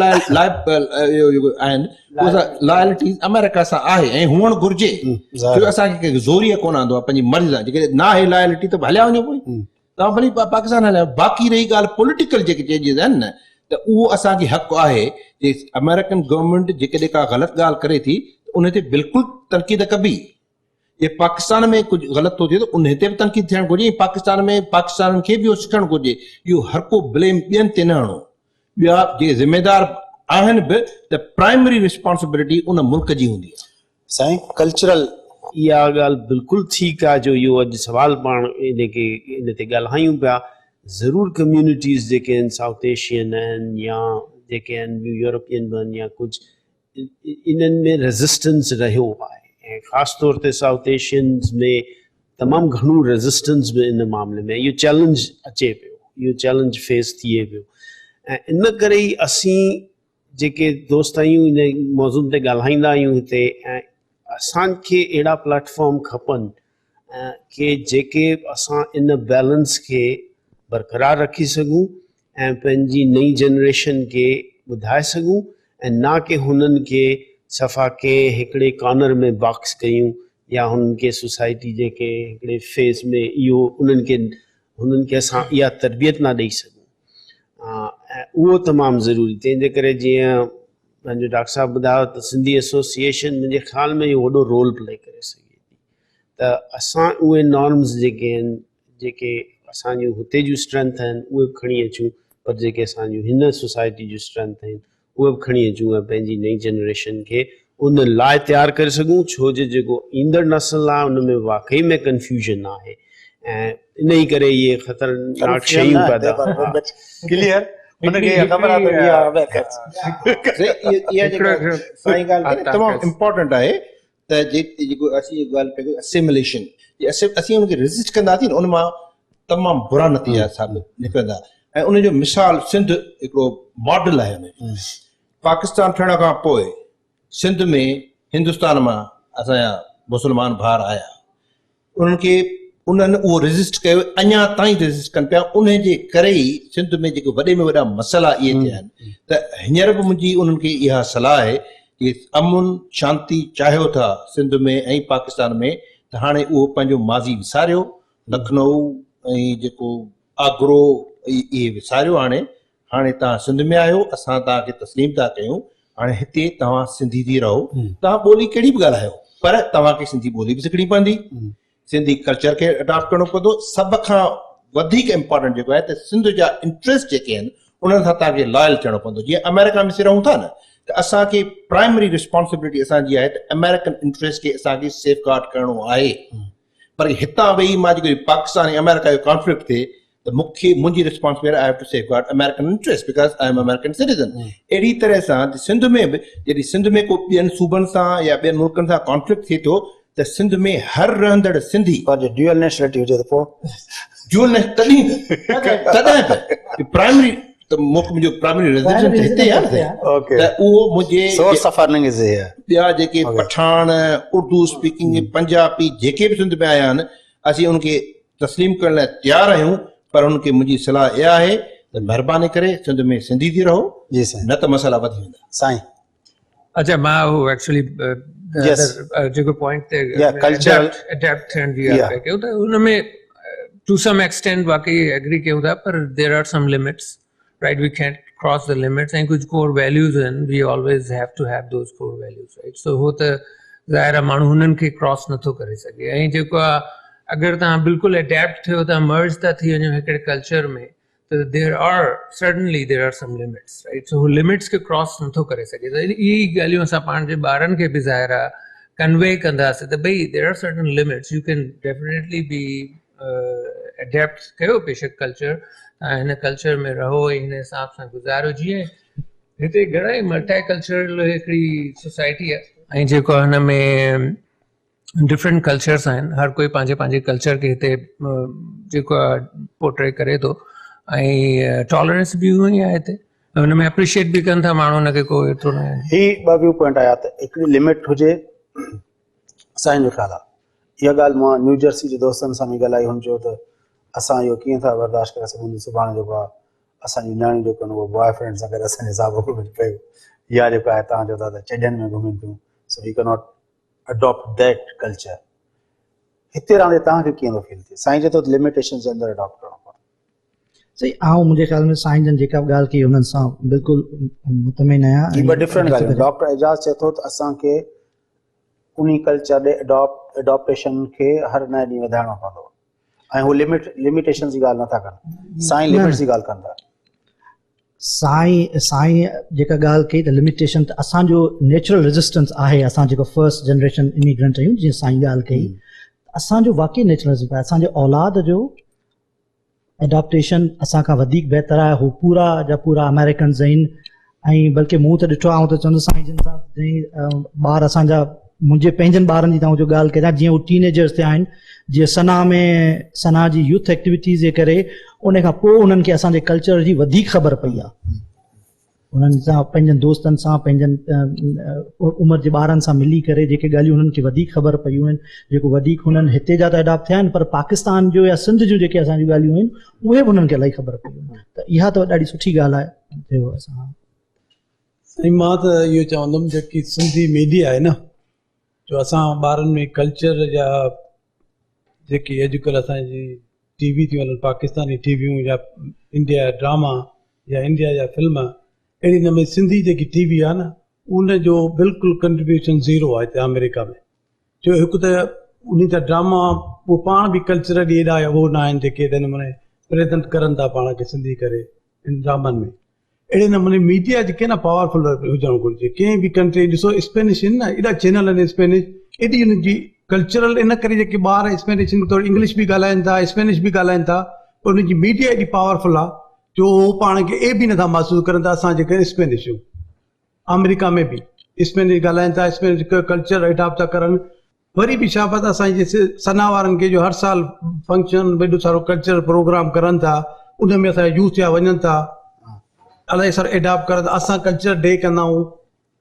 आहिनि लॉयल्टी अमेरिका सां आहे ऐं हुअणु घुरिजे, छो असांखे कंहिं ज़ोरीअ कोन आंदो आहे, पंहिंजी मर्ज़ी सां। जेके न आहे लॉयल्टी त हलिया वञो पोइ, तव्हां भली पाकिस्तान हलिया। बाक़ी रही ॻाल्हि पॉलिटिकल जेके चेंजिस आहिनि न, त उहो असांखे हक़ु आहे जे अमेरिकन गवर्नमेंट जेकॾहिं का ग़लति ॻाल्हि करे थी त उन ते बिल्कुलु तनक़ीद कबी। जे पाकिस्तान में कुझु ग़लति थो थिए त उन ते बि तनक़ीद थियणु घुरिजे, पाकिस्तान में पाकिस्तान खे बि इहो सिखणु घुरिजे, इहो हर को ब्लेम ॿियनि ते न हणो। ॿिया जेके ज़िम्मेदार आहिनि बि त प्राइमरी रिस्पॉन्सिबिलिटी उन मुल्क जी हूंदी आहे। साईं कल्चरल इहा ॻाल्हि बिल्कुलु ठीकु आहे जो इहो अॼु सुवाल पाण जेके इन ते ॻाल्हायूं पिया। ज़रूरु कम्यूनिटीज़ जेके आहिनि साउथ एशियन आहिनि या जेके आहिनि यूरोपियन बि आहिनि या कुझु इन्हनि में रेज़िस्टेंस रहियो आहे, ऐं ख़ासि तौर ते साउथ एशियन्स में तमामु घणो रेज़िस्टेंस बि इन मामले में, इहो चैलेंज अचे पियो, इहो चैलेंज फेस थिए पियो। ऐं इन करे ई असीं जेके दोस्त आहियूं इन मौज़ूअ ते ॻाल्हाईंदा आहियूं हिते, ऐं असांखे अहिड़ा प्लेटफॉर्म खपनि कि जेके असां इन बैलेंस खे बरक़रार रखी सघूं ऐं पंहिंजी नई जनरेशन खे ॿुधाए सघूं, ऐं ना कि हुननि खे सफ़ा के हिकिड़े कॉर्नर में बॉक्स कयूं या हुननि खे सोसाइटी जेके हिकिड़े फेज़ में इहो हुननि खे असां इहा तरबियत न ॾेई सघूं। ऐं उहो तमामु ज़रूरी, तंहिंजे करे जीअं पंहिंजो डॉक्टर साहब ॿुधायो त सिंधी एसोसिएशन मुंहिंजे ख़्याल में इहो वॾो रोल प्ले करे सघे थी, त असां उहे नॉर्म्स जेके आहिनि, जेके असांजूं हुते जूं स्ट्रेंथ आहिनि उहे बि खणी अचूं, पर जेके असांजूं हिन सोसाइटी जूं स्ट्रेंथ आहिनि उहे बि खणी अचूं ऐं पंहिंजी नई जनरेशन खे उन लाइ तयारु करे सघूं, छो जो जेको ईंदड़ नस्ल आहे उन में वाक़ई में कन्फ्यूजन आहे ऐं इन ई करे इहे ख़तरनाक शयूं पैदा क्लियर हुनखे ख़बर आहे साईं ॻाल्हि तमामु इम्पोर्टेंट आहे त जेको असीं ॻाल्हि कयूं असिमुलेशन, असीं हुनखे रेज़िस्ट कंदासीं न, उन मां तमामु बुरा नतीजा साबित निकिरंदा। ऐं उनजो मिसाल सिंध हिकिड़ो मॉडल आहे। हुन पाकिस्तान थियण खां पोइ सिंध में हिंदुस्तान मां असांजा मुस्लमान भाउर आया, उन्हनि खे उन्हनि उहो रेज़िस्ट कयो, अञा ताईं रेज़िस्ट कनि पिया। उन जे करे ई सिंध में जेके वॾे में वॾा मसइला इहे थिया आहिनि, त हींअर बि मुंहिंजी उन्हनि खे इहा सलाह आहे कि अमुन शांती चाहियो था सिंध में ऐं पाकिस्तान में, त हाणे उहो पंहिंजो माज़ी विसारियो, लखनऊ ऐं जेको आगरो इहे विसारियो। हाणे तव्हां सिंध में आहियो, असां तव्हांखे तस्लीम था कयूं, हाणे हिते तव्हां सिंधी थी रहो, तव्हां ॿोली कहिड़ी बि ॻाल्हायो, पर तव्हांखे सिंधी ॿोली बि सिखणी पवंदी, सिंधी कल्चर खे अडॉप्ट करणो पवंदो। सभ खां वधीक इम्पोर्टेंट जेको आहे त सिंध जा इंट्रस्ट जेके आहिनि उन्हनि सां तव्हांखे लॉयल थियणो पवंदो। जीअं अमेरिका में रहूं था न, त असांखे प्राइमरी रिस्पॉन्सिबिलिटी असांजी आहे त अमेरिकन इंट्रस्ट खे असांखे सेफ गार्ड करणो आहे। पर हितां वेही मां जेको पाकिस्तान ऐं अमेरिका जो कॉन्फ्लिक्ट थिए त मूंखे मुंहिंजी responsibility I have to safeguard American interest because I am American citizen. अहिड़ी तरह सां सिंध में बि जॾहिं सिंध में को ॿियनि सूबनि सां या ॿियनि मुल्कनि सां कॉन्फ्लिक्ट थिए थो त सिंध में हर रहंदड़ सिंधी पर ड्यूअल नेशनलिटी हुजे त पोइ ड्यूअल तॾहिं प्राइमरी त मुंहिंजो प्राइमरी रेज़िडेंस हिते आहे त उहो मुंहिंजे source of earning is here. ॿिया जेके पठान, उर्दू स्पीकिंग, पंजाबी जेके बि सिंध में आया आहिनि, असीं उनखे तस्लीम करण लाइ तयारु आहियूं, पर उनखे मुंहिंजी सलाह इहा आहे त महिरबानी करे सिंध में सिंधी थी रहो, जी साईं, न त मसइला वधी वेंदा। साईं अच्छा, मां हू एक्चुअली जेको पॉइंट ते अडेप्ट थियण जी ॻाल्हि कयूं त हुनमें टू सम एक्सटेंट वाकई एग्री कयूं था, पर there are some limits, right, we can't cross the limits. ऐं कुझु कोर वैल्यूज़ आहिनि, we always have to have those core values, right. सो हो त ज़ाहिर आहे माण्हू हुननि खे क्रॉस नथो करे सघे। ऐं जेको आहे अगरि तव्हां बिल्कुलु अडेप्ट थियो था, मर्ज था थी वञो हिकिड़े कल्चर में, there are some limits, right? So limits खे cross नथो करे सघे, त इहे ॻाल्हियूं असां पाण जे ॿारनि खे बि ज़ाहिर convey कंदासीं त भई there are certain limits. You can definitely be adapt कयो बेशक कल्चर, तव्हां हिन कल्चर में रहो, हिन हिसाब सां गुज़ारो. जीअं हिते घणेई मल्टी कल्चरल हिकिड़ी सोसाइटी आहे ऐं जेको हिन में डिफरेंट कल्चर्स आहिनि, हर कोई पंहिंजे पंहिंजे कल्चर खे हिते जेको आहे पोर्ट्रे करे थो, ऐं टॉलरेंस बि उहो ई आहे हिते, हुन में एप्रिशिएट बि कनि था माण्हू, हुनखे को एतिरो न आहे. ही ॿ व्यू पॉइंट आया त हिकिड़ी लिमिट हुजे, असांजो ख़्यालु आहे. इहा ॻाल्हि मां न्यू जर्सी जे दोस्तनि सां बि ॻाल्हाई हुनजो त असां इहो कीअं था बर्दाश्त करे सघूं, सुभाणे जेको आहे असांजी नियाणियूं जेको आहिनि उहो बॉय फ्रेंड सां गॾु असांजे हिसाब घुमनि पियूं, या जेको आहे तव्हां चओ था त चॾनि में घुमनि पियूं. So we can not adopt that culture. हिते रहंदे तव्हांखे कीअं थो फील थिए? साईं चए थो लिमिटेशन जे अंदरि अडॉप्ट करणो पवंदो. सही, ऐं मुंहिंजे ख़्याल में साईं जन जेका ॻाल्हि कई हुननि सां बिल्कुलु मुतमिन आहियां. ही ॿ डिफरेंट ॻाल्हियूं. डॉक्टर एजाज़ चए थो त असांखे उन कल्चर ॾे एडॉप्टेशन खे हर नए ॾींहुं वधाइणो पवंदो, ऐं हू लिमिटेशन जी ॻाल्हि नथा कनि, साईं लिमिट्स जी ॻाल्हि कंदा. साईं जेका ॻाल्हि कई त लिमिटेशन, त असांजो नेचुरल रेजिस्टेंस आहे. असां जेको फर्स्ट जनरेशन इमिग्रेंट आहियूं, जीअं साईं ॻाल्हि कई, असांजो वाक़ई नेचुरल रेजिस्टेंस आहे. असांजे औलाद जो एडॉप्टेशन असां खां वधीक बहितर आहे. हू पूरा जा पूरा अमेरिकन्स आहिनि, ऐं बल्कि मूं त ॾिठो आहे, त चवंदो साईं जन सां जीअं ॿार असांजा, मुंहिंजे पंहिंजनि ॿारनि जी तव्हां जो ॻाल्हि कयां, जीअं हू टीनेजर्स थिया आहिनि, जीअं सना जी यूथ एक्टिविटीज़ जे करे उन खां पोइ उन्हनि खे असांजे कल्चर जी वधीक ख़बर पई आहे. उन्हनि सां, पंहिंजनि दोस्तनि सां, पंहिंजनि उमिरि जे ॿारनि सां मिली करे जेके ॻाल्हियूं उन्हनि खे वधीक ख़बर पयूं आहिनि, जेको वधीक हुननि हिते जा त एडॉप्ट थिया आहिनि, पर पाकिस्तान जो या सिंध जूं जेके असांजी ॻाल्हियूं आहिनि उहे बि उन्हनि खे इलाही ख़बर पयूं आहिनि. त इहा त ॾाढी सुठी ॻाल्हि आहे. साईं, मां त इहो चवंदुमि जेकी सिंधी मीडिया आहे न, जो असां ॿारनि में कल्चर जा जेकी अॼुकल्ह असांजी टीवी थियूं हलनि, पाकिस्तानी टीवियूं या इंडिया ड्रामा या इंडिया जा फिल्म, अहिड़ी नमूने सिंधी जेकी टीवी आहे न, उन जो बिल्कुलु कंट्रीब्यूशन ज़ीरो आहे हिते अमेरिका में. जो हिकु त उन जा ड्रामा उहो पाण बि कल्चरली एॾा उहो न आहिनि जेके अहिड़े नमूने प्रेज़ेंट करनि था पाण खे सिंधी करे इन ड्रामनि में. अहिड़े नमूने मीडिया जेके न पावरफुल हुजणु घुरिजे. कंहिं बि कंट्री ॾिसो, स्पेनिश आहिनि न, एॾा चैनल आहिनि स्पेनिश, एॾी हुनजी कल्चरल, इन करे जेके ॿार स्पेनिश थोरी इंग्लिश बि ॻाल्हाइनि था, स्पेनिश बि ॻाल्हाइनि था, पर हुनजी मीडिया एॾी पावरफुल आहे जो उहो पाण खे बि नथा महसूसु करनि था असां जेके स्पेनिश आहियूं. अमेरिका में बि स्पेनिश ॻाल्हाइनि था, स्पेनिश कल्चर एडॉप्ट था करनि. वरी बि छा पता असांजे सना वारनि खे जो हर साल फंक्शन वॾो सारो कल्चरल प्रोग्राम करनि था, उन में असांजा यूथ जा वञनि था, अलाए सर एडॉप्ट करनि था. असां कल्चर डे कंदा आहियूं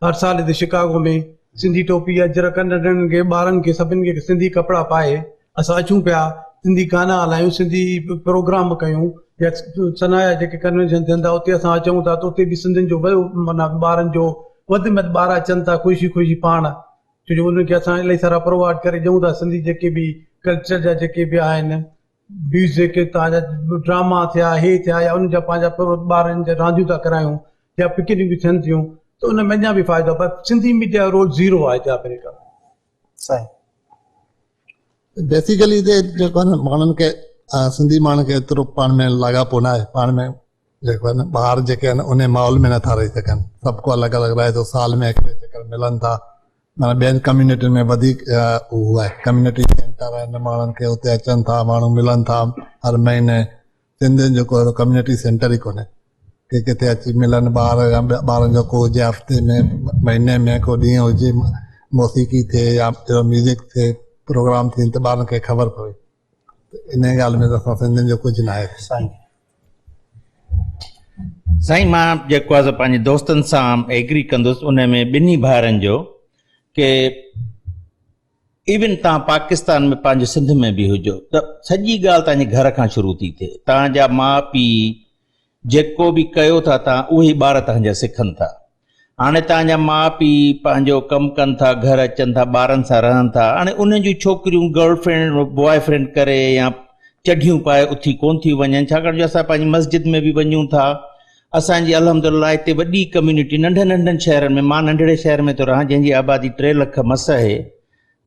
हर साल हिते शिकागो में, सिंधी टोपी अजरक नंढनि खे ॿारनि खे सभिनि खे सिंधी कपिड़ा पाए असां अचूं पिया, सिंधी गाना हलायूं, सिंधी प्रोग्राम कयूं, या सना जा जेके कन्वेंशन थियनि था उते असां अचूं था, त उते बि सिंधियुनि जो माना ॿारनि जो वधि में वधि ॿार अचनि था ख़ुशी ख़ुशी पाण, छो जो उन्हनि खे असां इलाही सारा प्रोवाइड करे ॾियूं था. सिंधी जेके बि कल्चर जा जेके बि आहिनि म्यूज़िक, तव्हांजा ड्रामा थिया, हे थिया, या उनजा पंहिंजा ॿारनि जा रांदियूं था करायूं, या पिकनिक थियनि थियूं, त उन में अञा बि फ़ाइदो. पर सिंधी मीडिया जो रोल ज़ीरो आहे हिते अमेरिका में. साईं, बेसिकली हिते जेको आहे न, माण्हुनि खे सिंधी माण्हुनि खे एतिरो पाण में लाॻापो न आहे. पाण में जेको आहे न, ॿार जेके आहिनि उन माहौल में नथा रही सघनि. सभु को अलॻि अलॻि रहे थो, साल में हिकिड़े चकर मिलनि था. माना ॿियनि कम्यूनिटियुनि में वधीक उहो आहे, कम्यूनिटी सेंटर आहिनि, माण्हुनि खे उते अचनि था, माण्हू मिलनि था हर महीने. सिंधियुनि जो कोई कम्यूनिटी सेंटर ई कोन्हे कि किथे अची मिलनि ॿार, या ॿारनि जो को हुजे हफ़्ते में, महीने में को ॾींहुं हुजे, मौसीक़ी थिए या म्यूज़िक थिए, प्रोग्राम थियनि त ॿारनि खे ख़बर पवे. इन ॻाल्हि में त असां सिंधियुनि जो कुझु न आहे. साईं, मां जेको आहे पंहिंजे दोस्तनि सां एग्री कंदुसि उन में ॿिन्ही भाउरनि जो, कि इवन तव्हां पाकिस्तान में पंहिंजे सिंध में बि हुजो त सॼी ॻाल्हि तव्हांजे घर खां शुरू थी थिए. तव्हांजा माउ पीउ जेको बि कयो था तव्हां, उहे ॿार तव्हांजा सिखनि था. हाणे तव्हांजा माउ पीउ पंहिंजो कमु कनि था, घर अचनि था, ॿारनि सां रहनि था. हाणे उन जूं छोकिरियूं गर्लफ्रेंड बॉयफ्रेंड करे या चढियूं पाए उथी कोन थी वञनि, छाकाणि जो असां पंहिंजी मस्जिद में बि वञूं था. असांजी अल्हम्दुलिल्लाह हिते वॾी कम्यूनिटी, नंढनि नंढनि शहरनि में, मां नंढड़े शहर में थो रहां जंहिंजी आबादी 3 लख मस आहे,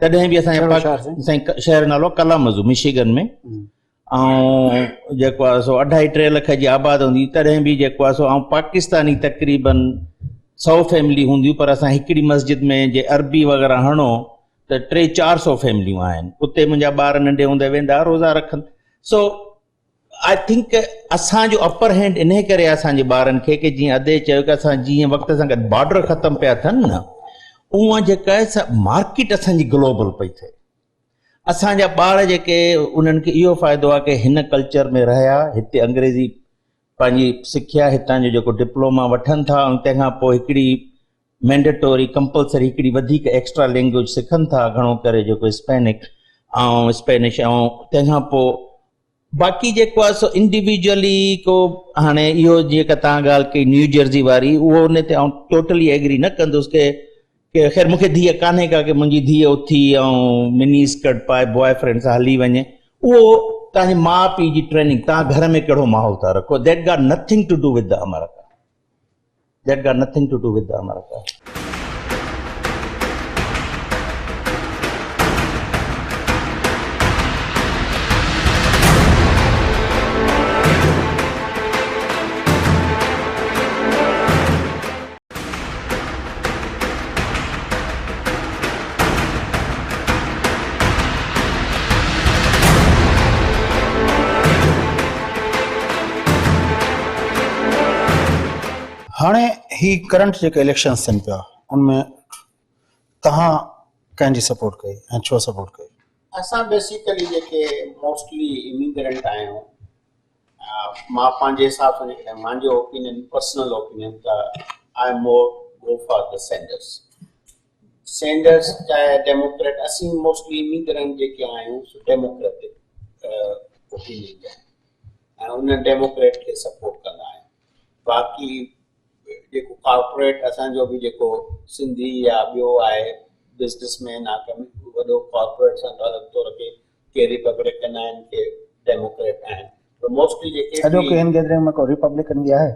तॾहिं बि असांजे शहर नालो कलामज़ू मिशिगन में, ऐं जेको आहे सो 2.5-3 लख जी आबादी हूंदी तॾहिं बि जेको आहे सो ऐं पाकिस्तानी तक़रीबन 100 फैमिली हूंदियूं, पर असां हिकिड़ी मस्जिद में जे अरबी वग़ैरह हणो त 300-400 फैमिलियूं आहिनि। उते मुंहिंजा ॿार नंढे हूंदे वेंदा रोज़ा रखनि। सो आई थिंक असांजो अपर हैंड इन करे असांजे ॿारनि खे कि जीअं अदे चयो कि असां जीअं वक़्त सां गॾु बॉर्डर ख़तमु पिया थियनि न, उहा जेका आहे मार्केट असांजी ग्लोबल पई थिए। असांजा ॿार जेके उन्हनि खे इहो फ़ाइदो आहे कि हिन कल्चर में रहिया, हिते अंग्रेज़ी पंहिंजी सिखिया, हितां जो जेको डिप्लोमा वठनि था, ऐं तंहिंखां पोइ हिकिड़ी मैंडेटोरी कंपलसरी हिकिड़ी वधीक एक्स्ट्रा लैंग्वेज सिखनि था, घणो करे जेको स्पेनिश, ऐं तंहिंखां पोइ बाक़ी जेको आहे सो इंडिविजुअली को हाणे इहो जीअं कि तव्हां ॻाल्हि कई न्यू जर्सी वारी, उहो उन ते आउं टोटली एग्री न कंदुसि कि ख़ैर मूंखे धीअ कान्हे का कि मुंहिंजी धीअ उथी ऐं मिनी स्कर्ट पाए बॉयफ्रेंड सां हली वञे। उहो तव्हांजे माउ पीउ जी ट्रेनिंग, तव्हां घर में कहिड़ो माहौल था रखो, that got nothing to do with the America, that got nothing to do with the America. हाणे ही करंट जेके इलेक्शन्स थियनि पिया उनमें तव्हां कंहिंजी सपोर्ट कई ऐं छो सपोर्ट कई? असां बेसिकली जेके मोस्टली इमिग्रेंट आहियूं, मां पंहिंजे हिसाब सां निकिरे, मुंहिंजो ओपिनियन, पर्सनल ओपिनियन त आई मोर गो फॉर द सेंडर्स चाहे डेमोक्रेट, असीं मोस्टली इमिग्रेंट जेके आहियूं सो डेमोक्रेटिक ओपिनियन जा ऐं उन डेमोक्रेट खे सपोर्ट कंदा आहियूं। बाक़ी जेको कॉर्पोरेट असांजो बि जेको सिंधी या ॿियो आहे बिज़नेसमैन आहे, वॾो कॉर्पोरेट सां तालुक थो रखे, के रिपब्लिकन आहिनि के डेमोक्रेट आहिनि, पर मोस्टली जेके सॼो के इन गैदरिंग में को रिपब्लिकन बि आहे?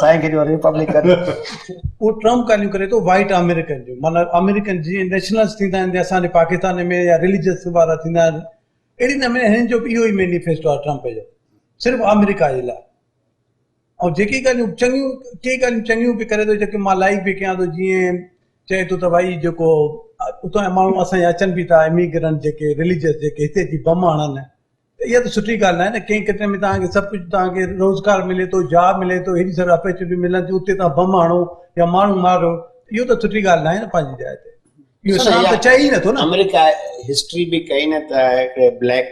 साईं खे जो रिपब्लिकन उहो ट्रम्प ॻाल्हियूं करे थो वाइट अमेरिकन जो, माना अमेरिकन जीअं नेशनल्स थींदा आहिनि असांजे पाकिस्तान में या रिलीजियस वारा थींदा आहिनि, अहिड़ी नमूने हिननि जो बि इहो ई मैनिफेस्टो आहे ट्रम्प जो, सिर्फ़ु अमेरिका जे लाइ। ऐं जेकी ॻाल्हियूं चङियूं, के ॻाल्हियूं चङियूं बि करे थो, जेके मां लाइक बि कयां थो, जीअं चए थो त भई जेको उतां जा माण्हू असांजे अचनि बि था इमिग्रेंट जेके रिलीजियस जेके हिते जी बम हणनि, त इहा त सुठी ॻाल्हि आहे न। कंहिं किथे में तव्हांखे सभु कुझु, तव्हांखे रोज़गार मिले थो, जॉब मिले थो, हेॾी सारी अपॉर्चुनिटी मिलनि थियूं, उते तव्हां बम हणो या माण्हू मारो, इहो त सुठी ॻाल्हि न आहे न पंहिंजी जाइ ते। इहो त चए ई नथो न। अमेरिका हिस्ट्री बि कई न त हिकिड़े ब्लैक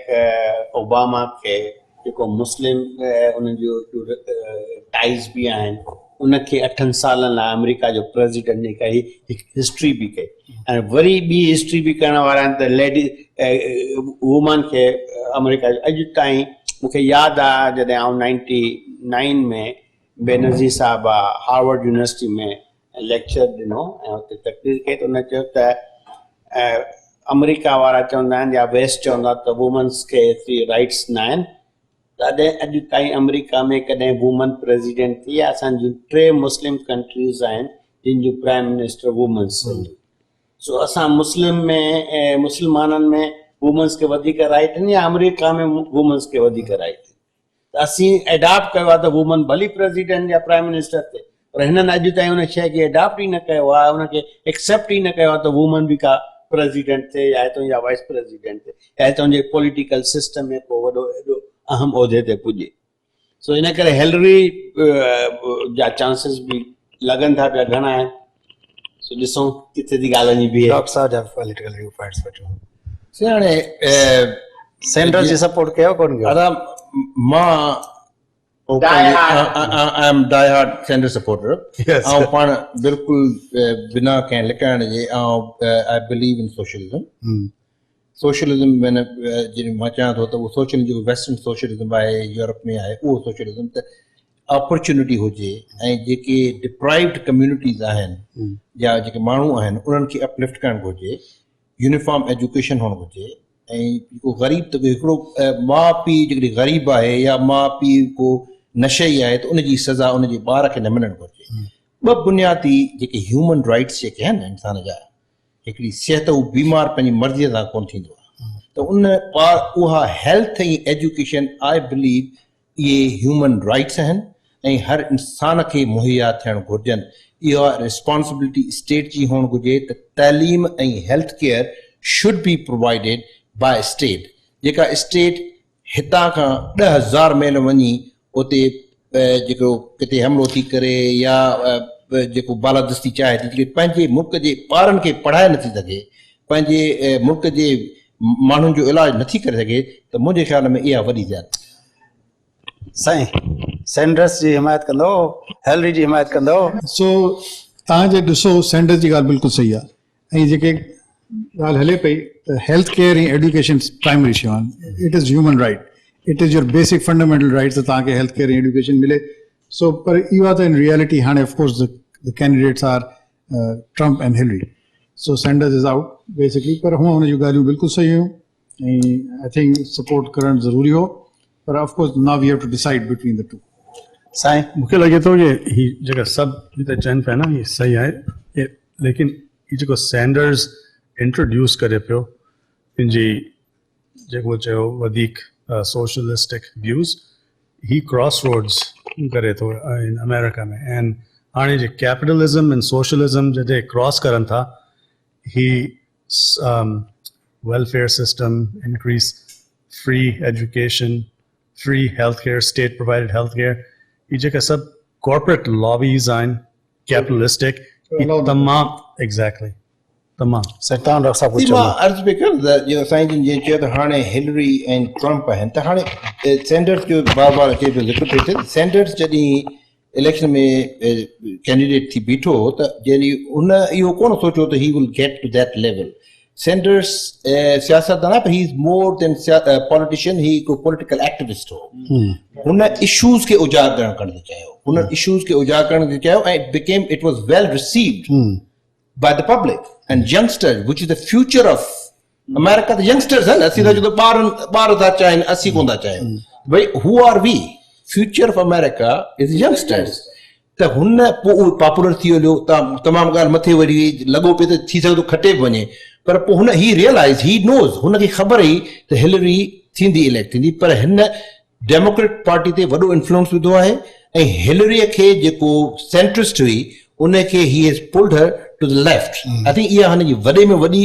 ओबामा खे जेको मुस्लिम उन जो टाइज़ बि आहिनि, उनखे 8 सालनि लाइ अमेरिका जो प्रेसिडेंट ने कई, हिस्ट्री बि कई। ऐं वरी ॿी हिस्ट्री बि करण वारा आहिनि त लेडी वुमन खे अमेरिका अॼु ताईं, मूंखे यादि आहे जॾहिं आउं 99 में बेनज़ीर साहिबु आहे हार्वर्ड यूनिवर्सिटी में लेक्चर ॾिनो ऐं हुते तकरीर कई, त हुन चयो त अमेरिका वारा चवंदा आहिनि या वेस्ट चवंदा त वुमेन्स खे एतिरी राइट्स न आहिनि। तॾहिं अॼु ताईं अमेरिका में कॾहिं वुमन प्रेसिडेंट थी आहे? असांजूं 3 मुस्लिम कंट्रीज़ आहिनि जिन जूं प्राइम मिनिस्टर वुमेन्स आहिनि। सो असां मुस्लिम में मुस्लमाननि में वुमेन्स खे वधीक राइट आहिनि या अमेरिका में वुमेन्स खे वधीक राइट आहिनि? त असीं एडॉप्ट कयो आहे त वुमन भली प्रेसिडेंट या प्राइम मिनिस्टर थिए, पर हिननि अॼु ताईं हुन शइ खे एडॉप्ट ई न कयो आहे, हुनखे एक्सेप्ट ई न कयो आहे त वुमन बि का प्रेसिडेंट थिए या हितां जा वाइस प्रेसिडेंट थिए या हितां जे पॉलिटिकल सिस्टम में को वॾो एॾो अहम उहिदे ते पुॼे। सो इन करे हिलरी जा चांसिस बि लॻनि था पिया घणा आहिनि। सो ॾिसूं किथे थी ॻाल्हि वञी बीहे। डॉक्टर साहब जा पॉलिटिकल व्यू पॉइंट्स वठो। हाणे सेंटर जी सपोर्ट कयो कोन कयो? अदा मां I am die hard centre supporter, ऐं पाण बिल्कुलु बिना कंहिं लिकाइण जे, I believe in socialism. Socialism मैंने जॾहिं मां चवां थो त उहो सोशलिज़म जेको वेस्टर्न सोशलिज़म आहे, यूरोप में आहे, उहो सोशलिज़म त अपॉर्चुनिटी हुजे ऐं जेके डिप्राइव्ड कम्यूनिटीज़ आहिनि या जेके माण्हू आहिनि उन्हनि खे अपलिफ्ट करणु घुरिजे, यूनिफॉर्म एजुकेशन हुअणु घुरिजे। ऐं जेको ग़रीब त हिकिड़ो माउ पीउ जेकॾहिं ग़रीब आहे या माउ पीउ को नशई आहे त उनजी सज़ा उनजे ॿार खे न मिलणु घुरिजे। ॿ बुनियादी जेके ह्यूमन राइट्स जेके आहिनि इंसान जा, हिकिड़ी सिहत हू बीमार पंहिंजी मर्ज़ीअ सां कोन थींदो आहे, त उन उहा हेल्थ ऐं एजुकेशन आई बिलीव इहे ह्यूमन राइट्स आहिनि ऐं हर इंसान खे मुहैया थियणु घुरिजनि। इहा रिस्पॉन्सिबिलिटी स्टेट जी हुअणु घुरिजे त तइलीम ऐं health care should be provided by state. जेका स्टेट हितां खां 10,000 मील वञी उते जेको किथे हमिलो थी करे या जेको बालादस्ती चाहे थी पंहिंजे मुल्क जे ॿारनि खे पढ़ाए नथी सघे, पंहिंजे मुल्क जे माण्हुनि जो इलाजु नथी करे सघे, त मुंहिंजे ख़्याल में इहा वॾी ज़्यादती। साईं सैंडर्स जी हिमायत कंदो, हेलरी जी हिमायत कंदो? सो तव्हांजे ॾिसो सैंडर्स जी ॻाल्हि बिल्कुलु सही आहे ऐं जेके ॻाल्हि हले पई त हेल्थ केयर ऐं एजुकेशन प्राइमरी शयूं आहिनि। It is human right, it is your basic fundamental right त तव्हांखे हेल्थ केयर ऐं एजुकेशन मिले। सो पर इहो आहे त इन रियलिटी हाणे of course the candidates are Trump and Hillary, so Sanders is out basically. पर हूअं हुन जूं ॻाल्हियूं बिल्कुलु सही हुयूं ऐं आई थिंक सपोर्ट करणु ज़रूरी हो, पर of course now we have to decide between the two. साईं मूंखे लॻे थो कि ही जेका सभु हिते चवनि पिया न, ही सही आहे, लेकिन ही जेको सैंडर्स इंट्रोड्यूस करे पियो पंहिंजी जेको चयो वधीक सोशलिस्टिक व्यूज़, ही क्रॉस रोड्स करे थो इन अमेरिका में। एंड हाणे जे कैपिटलिज़म एंड सोशलिज़म जॾहिं क्रॉस करनि था, ही welfare system increase, free education, free health care, state provided health care, ये जेका सब कॉर्पोरेट लॉबीज आहिनि कैपिटलिस्टिक, तमामु एग्जैक्टली तमामु। सैतान डॉक्टर साहब मां अर्ज़ु पई कयां त साईं जिन जीअं चयो त हाणे हिलरी ऐं ट्रम्प आहिनि, त हाणे सैंडर्स जो बार बार अचे पियो ज़िक्र पियो थिए। सैंडर्स जॾहिं इलेक्शन में कैंडिडेट थी बीठो त जॾहिं हुन इहो कोन सोचियो त he will get two that level. Sanders सियासतदान आहे, पर he is more than politician, ही हिकु पॉलिटिकल एक्टिविस्ट हो। हुन इशूज़ खे उजागर करण चाहियो, हुन इशूज़ खे उजागर करण चाहियो ऐं it was well received by the public and youngsters, which is the future of America. The youngsters है ना, सीधा जो तो बार था चाहें, 80 को था चाहें, भाई who are we? Future of America is youngsters. तो हुन्ने पॉपुलर थी हो तमाम गाल मथे वरी लगो पे तो थी सकतो खटे बने, पर पो हुन he realize, he knows, हुन की खबर ही तो हिलरी थींदी इलेक्ट थींदी, पर हिन डेमोक्रेट पार्टी ते वॾो इन्फ्लुएंस विधो आहे ऐं हिलरी खे जेको सेंट्रिस्ट हुई उनखे he has pulled her to the left. I think इहा हिन जी वॾे में वॾी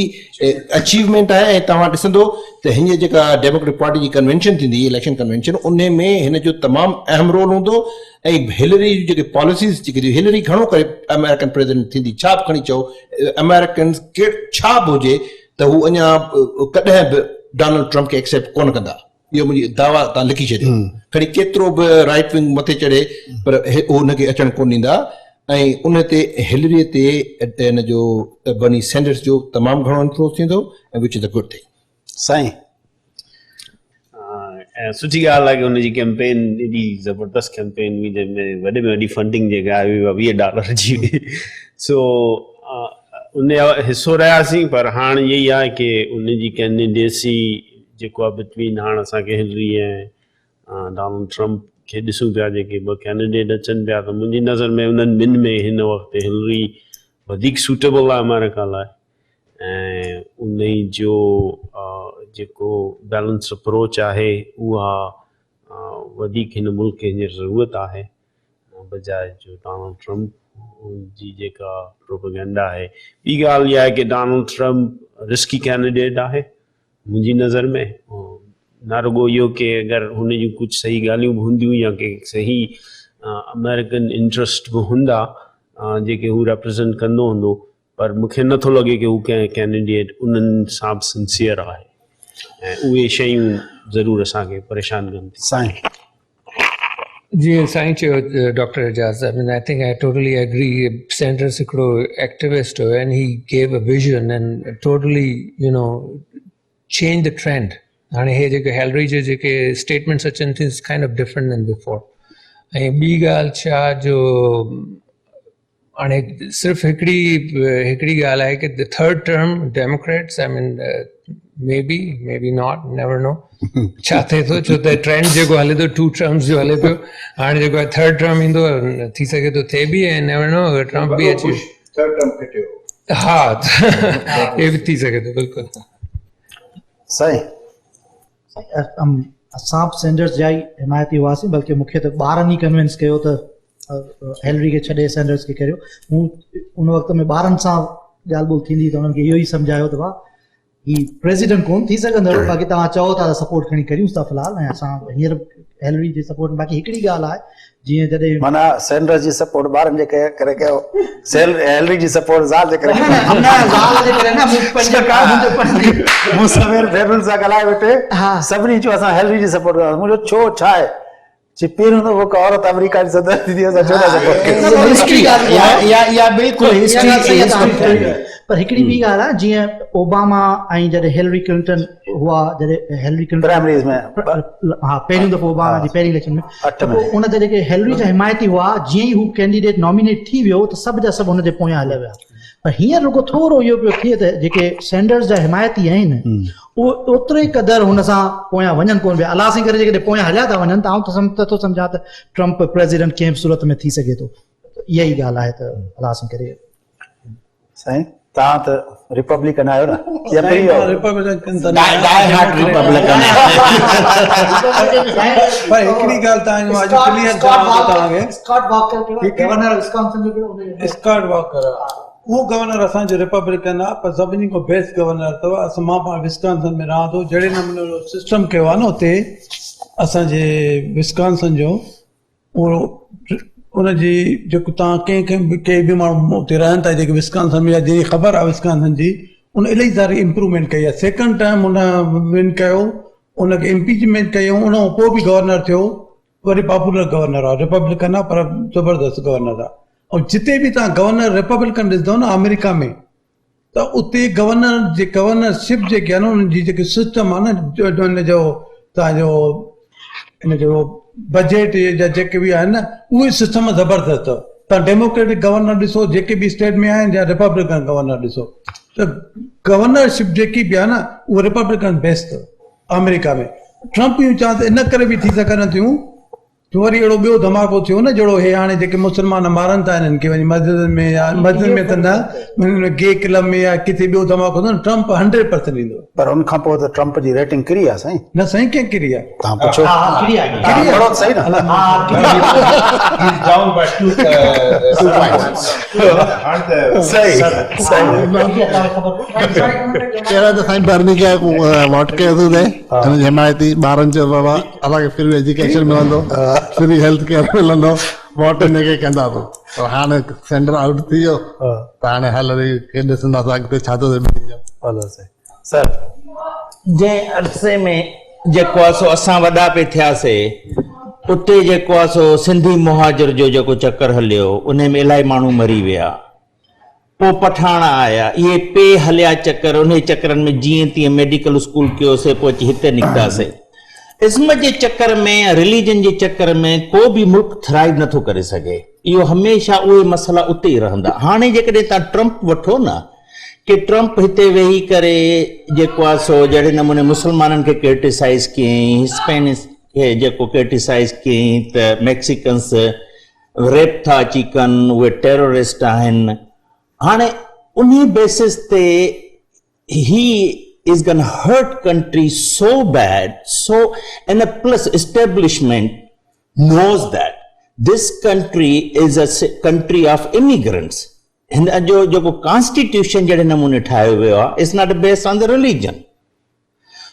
अचीवमेंट आहे। ऐं तव्हां ॾिसंदो त हिन जेका डेमोक्रेट पार्टी जी कन्वेंशन थींदी, इलेक्शन कन्वेंशन, उन में हिन जो तमामु अहम रोल हूंदो ऐं हिलरी जी जेके पॉलिसीज़ जेके हिलरी घणो करे अमेरिकन प्रेसिडेंट थींदी, छा बि खणी चओ अमेरिकन के छा बि हुजे त हू अञा कॾहिं बि डोनाल्ड ट्रम्प खे एक्सेप्ट कोन कंदा। इहो मुंहिंजी दावा तव्हां लिखी छॾियो, खणी केतिरो बि राइट विंग मथे चढ़े पर हू हुनखे अचणु कोन ॾींदा। ऐं उन ते हिलरीअ ते हिन जो बर्नी सैंडर्स जो तमामु घणो इन्फ्लुएंस थींदो ऐं which is a good thing. साईं ऐं सुठी ॻाल्हि आहे कि हुनजी कैंपेन एॾी ज़बरदस्त कैंपेन हुई जंहिंमें वॾे में वॾी फंडिंग जेका आहे उहा $20 जी हुई। सो उन जो हिसो रहियासीं, पर हाणे इहा ई आहे कि उनजी कैंडिडेसी जेको आहे बिटवीन हाणे असांखे हिलरी ऐं डोनाल्ड ट्रम्प खे ॾिसूं पिया, जेके ॿ कैंडिडेट अचनि पिया, त मुंहिंजी नज़र में उन्हनि ॿिनि में हिन वक़्तु हिलरी वधीक सूटेबल आहे अमेरिका लाइ। ऐं उन जो जेको बैलेंस अप्रोच आहे उहा वधीक हिन मुल्क खे हींअर ज़रूरत आहे बजाए जो डोनाल्ड ट्रम्प जी जेका प्रोपेगेंडा आहे। ॿी ॻाल्हि इहा आहे कि डोनाल्ड ट्रम्प रिस्की कैंडिडेट आहे मुंहिंजी नज़र में। न रुगो इहो कि अगरि हुन जूं कुझु सही ॻाल्हियूं बि हूंदियूं या के सही अमेरिकन इंट्रस्ट बि हूंदा जेके हू रिप्रेज़ेंट कंदो हूंदो, पर मूंखे नथो लॻे कि हू कंहिं कैंडिडेट उन्हनि सां बि सिंसियर आहे ऐं उहे शयूं ज़रूरु असांखे परेशान कनि थियूं। साईं जी साईं चयो doctor Ejaz, I mean I think I totally agree. Sanders हिकिड़ो एक्टिविस्ट हो and he gave a vision and totally you know change the trend. हाणे हे जेके हिलरी जे जेके स्टेटमेंट्स अचनि थियूं kind of different than before. ऐं ॿी ॻाल्हि छा जो हाणे सिर्फ़ु हिकिड़ी ॻाल्हि आहे कि the third term Democrats, I mean may be not, never know छा थिए थो, छो त ट्रेंड जेको हले थो 2 टर्म्स जो हले पियो, हाणे जेको आहे 3rd टर्म ईंदो थी सघे थो थिए बि, ऐं नेवर नो अगरि ट्रम्प बि अचे हा ये भी थी सके तो बिल्कुल सही असां सैंडर्स जा ई हिमायती हुआसीं, बल्कि मूंखे त ॿारनि ई कन्विंस कयो त हेलरी खे छॾे सैंडर्स खे करियो। मूं उन वक़्त में ॿारनि सां ॻाल्हि ॿोल थींदी त उन्हनि खे इहो ई सम्झायो त भाउ ही प्रेसिडेंट कोन थी सघंदो, बाक़ी तव्हां चओ था त सपोर्ट खणी करियूं था फ़िलहाल, ऐं असां हींअर हेलरी जे सपोर्ट। बाक़ी हिकिड़ी ॻाल्हि आहे, जीअं जॾहिं माना सैंडर्स जी सपोर्ट ॿारनि जे करे कयो, हेलरी जी सपोर्ट ज़ाल जे करे मूं सवेर भेनरुनि सां ॻाल्हाए वेठे, सभिनी चयो असां हेलरी जी सपोर्ट कंदासीं। मुंहिंजो छो छा आहे जी, पहिरियों दफ़ो का औरत अमेरिका जी सदर थी असां छो था सपोर्ट कयूं। पर हिकिड़ी ॿी ॻाल्हि आहे, जीअं ओबामा ऐं जॾहिं हेलरी क्लिंटन हुआ, जॾहिं हेलरी क्लिंटन प्राइमरीज़ में हा पहिरियों दफ़ो ओबामा जी पहिरीं इलेक्शन में, उन ते जेके हेलरी जा हिमायती हुआ, जीअं ई हू कैंडिडेट नॉमिनेट थी वियो त सभु जा सभु हुन जे पोयां हलिया विया। पर हींअर रुगो थोरो इहो पियो थिए त जेके सैंडर्स जा हिमायती आहिनि उहे ओतिरे क़दुरु हुन सां पोयां वञनि कोन पिया, अलाह सां करे जेकॾहिं पोयां हलिया था वञनि त आउं त सम्झां त ट्रम्प प्रेसिडेंट कंहिं बि सूरत में थी सघे थो। इहा ई ॻाल्हि आहे त अलाह सां करे। साईं तव्हां त रिपब्लिकन आहियो न, पर हिकिड़ी ॻाल्हि तव्हांजो अॼु क्लियर तव्हांखे, स्कॉट वॉकर उहो गवर्नर असांजो रिपब्लिकन आहे, पर सभिनी खां बेस्ट गवर्नर अथव। असां मां पाण विस्कॉन्सिन में रहां थो, जहिड़े नमूने सिस्टम कयो आहे न उते असांजे विस्कॉन्सिन जो, उहो उनजी जेको तव्हां कंहिं बि माण्हू उते रहनि था जेके विस्कॉन्सिन में, जंहिंजी ख़बर आहे विस्कॉन्सिन जी, उन इलाही सारी इम्प्रूवमेंट कई आहे। 2nd टाइम उन विन कयो, उनखे इम्पीचमेंट कयूं, उन खां पोइ बि गवर्नर थियो, वरी पॉपुलर गवर्नर आहे, रिपब्लिकन आहे पर ज़बरदस्त गवर्नर आहे। ऐं जिते बि तव्हां गवर्नर रिपब्लिकन ॾिसंदव न अमेरिका में, त उते गवर्नरशिप जेके आहे न उन्हनि जी जेकी सिस्टम आहे न, हिनजो तव्हांजो हिनजो बजट जा जेके बि आहिनि न, उहे सिस्टम ज़बरदस्त अथव। तव्हां डेमोक्रेटिक गवर्नर ॾिसो जेके बि स्टेट में आहिनि, या रिपब्लिकन गवर्नर ॾिसो, त गवर्नरशिप जेकी बि आहे न उहा रिपब्लिकन बेस्ट अथव अमेरिका में। ट्रम्प यूं चवां त इन करे बि थी सघनि थियूं, वरी अहिड़ो ॿियो धमाको थियो न, जहिड़ो हे हाणे जेके मुस्लमान मारनि था हिननि खे वञी मस्जिद में, या मस्जिद में त न, गे क्लब में या किथे ॿियो धमाको थियो न, ट्रम्प 100% ईंदो। पर उन खां पोइ त ट्रम्प जी रेटिंग किरी आहे साईं। न साईं कीअं किरी आहे? तव्हां पुछो पढ़ो सही न। पहिरियों त साईं बर्नी खे वोट कयोसीं हुनजी हिमायती, ॿारनि चयो बाबा असांखे फ्री एजुकेशन मिलंदो, फ्री हेल्थ केयर मिलंदो, वोट हिनखे कंदासीं। पर हाणे सेंटर आउट थी वियो त हाणे हेलरी खे ॾिसंदासीं अॻिते छा थो थिए। सर जंहिं अरसे में जेको आहे सो असां वॾा पे थियासीं, उते जेको आहे सो सिंधी मुहाजिर जो जेको चकर हलियो, उन में इलाही माण्हू मरी विया, पोइ पठाणा आया, इहे पे हलिया चकर, उन चकरनि में जीअं तीअं मेडिकल स्कूल कयोसीं, पोइ अची हिते निकितासीं। इस्म जे चकर में, रिलीजन जे चकर में को बि मुल्क थ्राइव नथो करे सघे। इहो हमेशह उहे मसला उते ई रहंदा। हाणे जेकॾहिं तव्हां ट्रम्प वठो न, कि ट्रम्प हिते वेही करे जेको आहे सो जहिड़े नमूने मुस्लमाननि खे क्रिटिसाइज़ कयईं, हिस्पैनिक्स खे जेको क्रिटिसाइज़ कयईं त मैक्सिकन्स रेप था अची कनि, उहे टेररिस्ट आहिनि, हाणे उन बेसिस ते ही is going to hurt country so bad, so, and a plus establishment knows that this country is a country of immigrants. And जो constitution जड़े नमूने ठायो वियो आहे, is not based on the religion.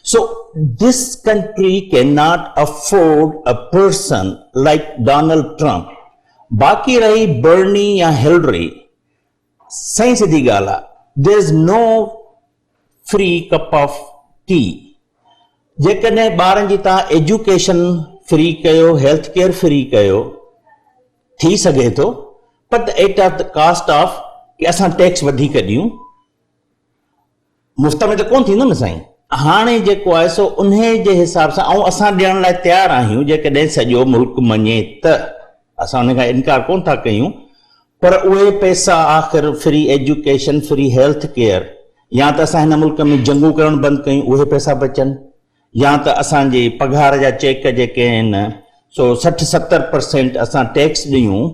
So this country cannot afford a person like Donald Trump. बाकी रही बर्नी या Hillary, सही सीधी ॻाल्हि आहे, there is no free cup of tea. जेकॾहिं ॿारनि जी तव्हां एजुकेशन फ्री कयो, हेल्थ केयर फ्री कयो, थी सघे थो, पर at of the cost of कि असां टैक्स वधीक ॾियूं, मुफ़्त में त कोन थींदो न साईं। हाणे जेको आहे सो उन जे हिसाब सां, ऐं असां ॾियण लाइ तयारु आहियूं जेकॾहिं सॼो मुल्क मञे त, असां उन खां इनकार कोन था कयूं, पर उहे पैसा आख़िर free education, free health care, या त असां हिन मुल्क में जंगू करणु बंदि कयूं, उहे पैसा बचनि, या त असांजे पघार जा चेक जेके आहिनि सो 60-70% असां टैक्स ॾियूं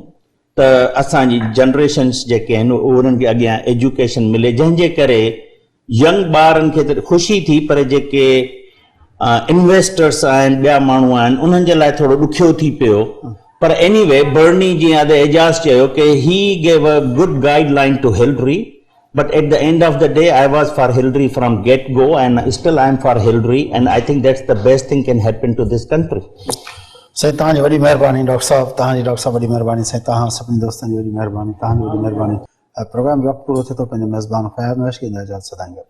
त असांजी जनरेशन्स जेके आहिनि उन्हनि खे अॻियां एजुकेशन मिले, जंहिंजे करे यंग ॿारनि खे त ख़ुशी थी, पर जेके इन्वेस्टर्स आहिनि, ॿिया माण्हू आहिनि, उन्हनि जे लाइ थोरो ॾुखियो थी पियो। पर एनीवे बर्नी जीअं अॼु एजाज़ चयो कि he gave a good guideline to Hillary, but at the end of the day I was for Hillary from get go and still I am for Hillary, and I think that's the best thing can happen to this country. साईं तव्हांजी वॾी महिरबानी doctor साहब, तव्हांजी doctor साहब वॾी महिरबानी साईं, तव्हां सभिनी दोस्तनि जी वॾी महिरबानी, तव्हांजी वॾी महिरबानी। प्रोग्राम जो वक़्तु पूरो थिए थो, पंहिंजे मेज़बान ख़याल नवेश खे इजाज़त सदाईंदो।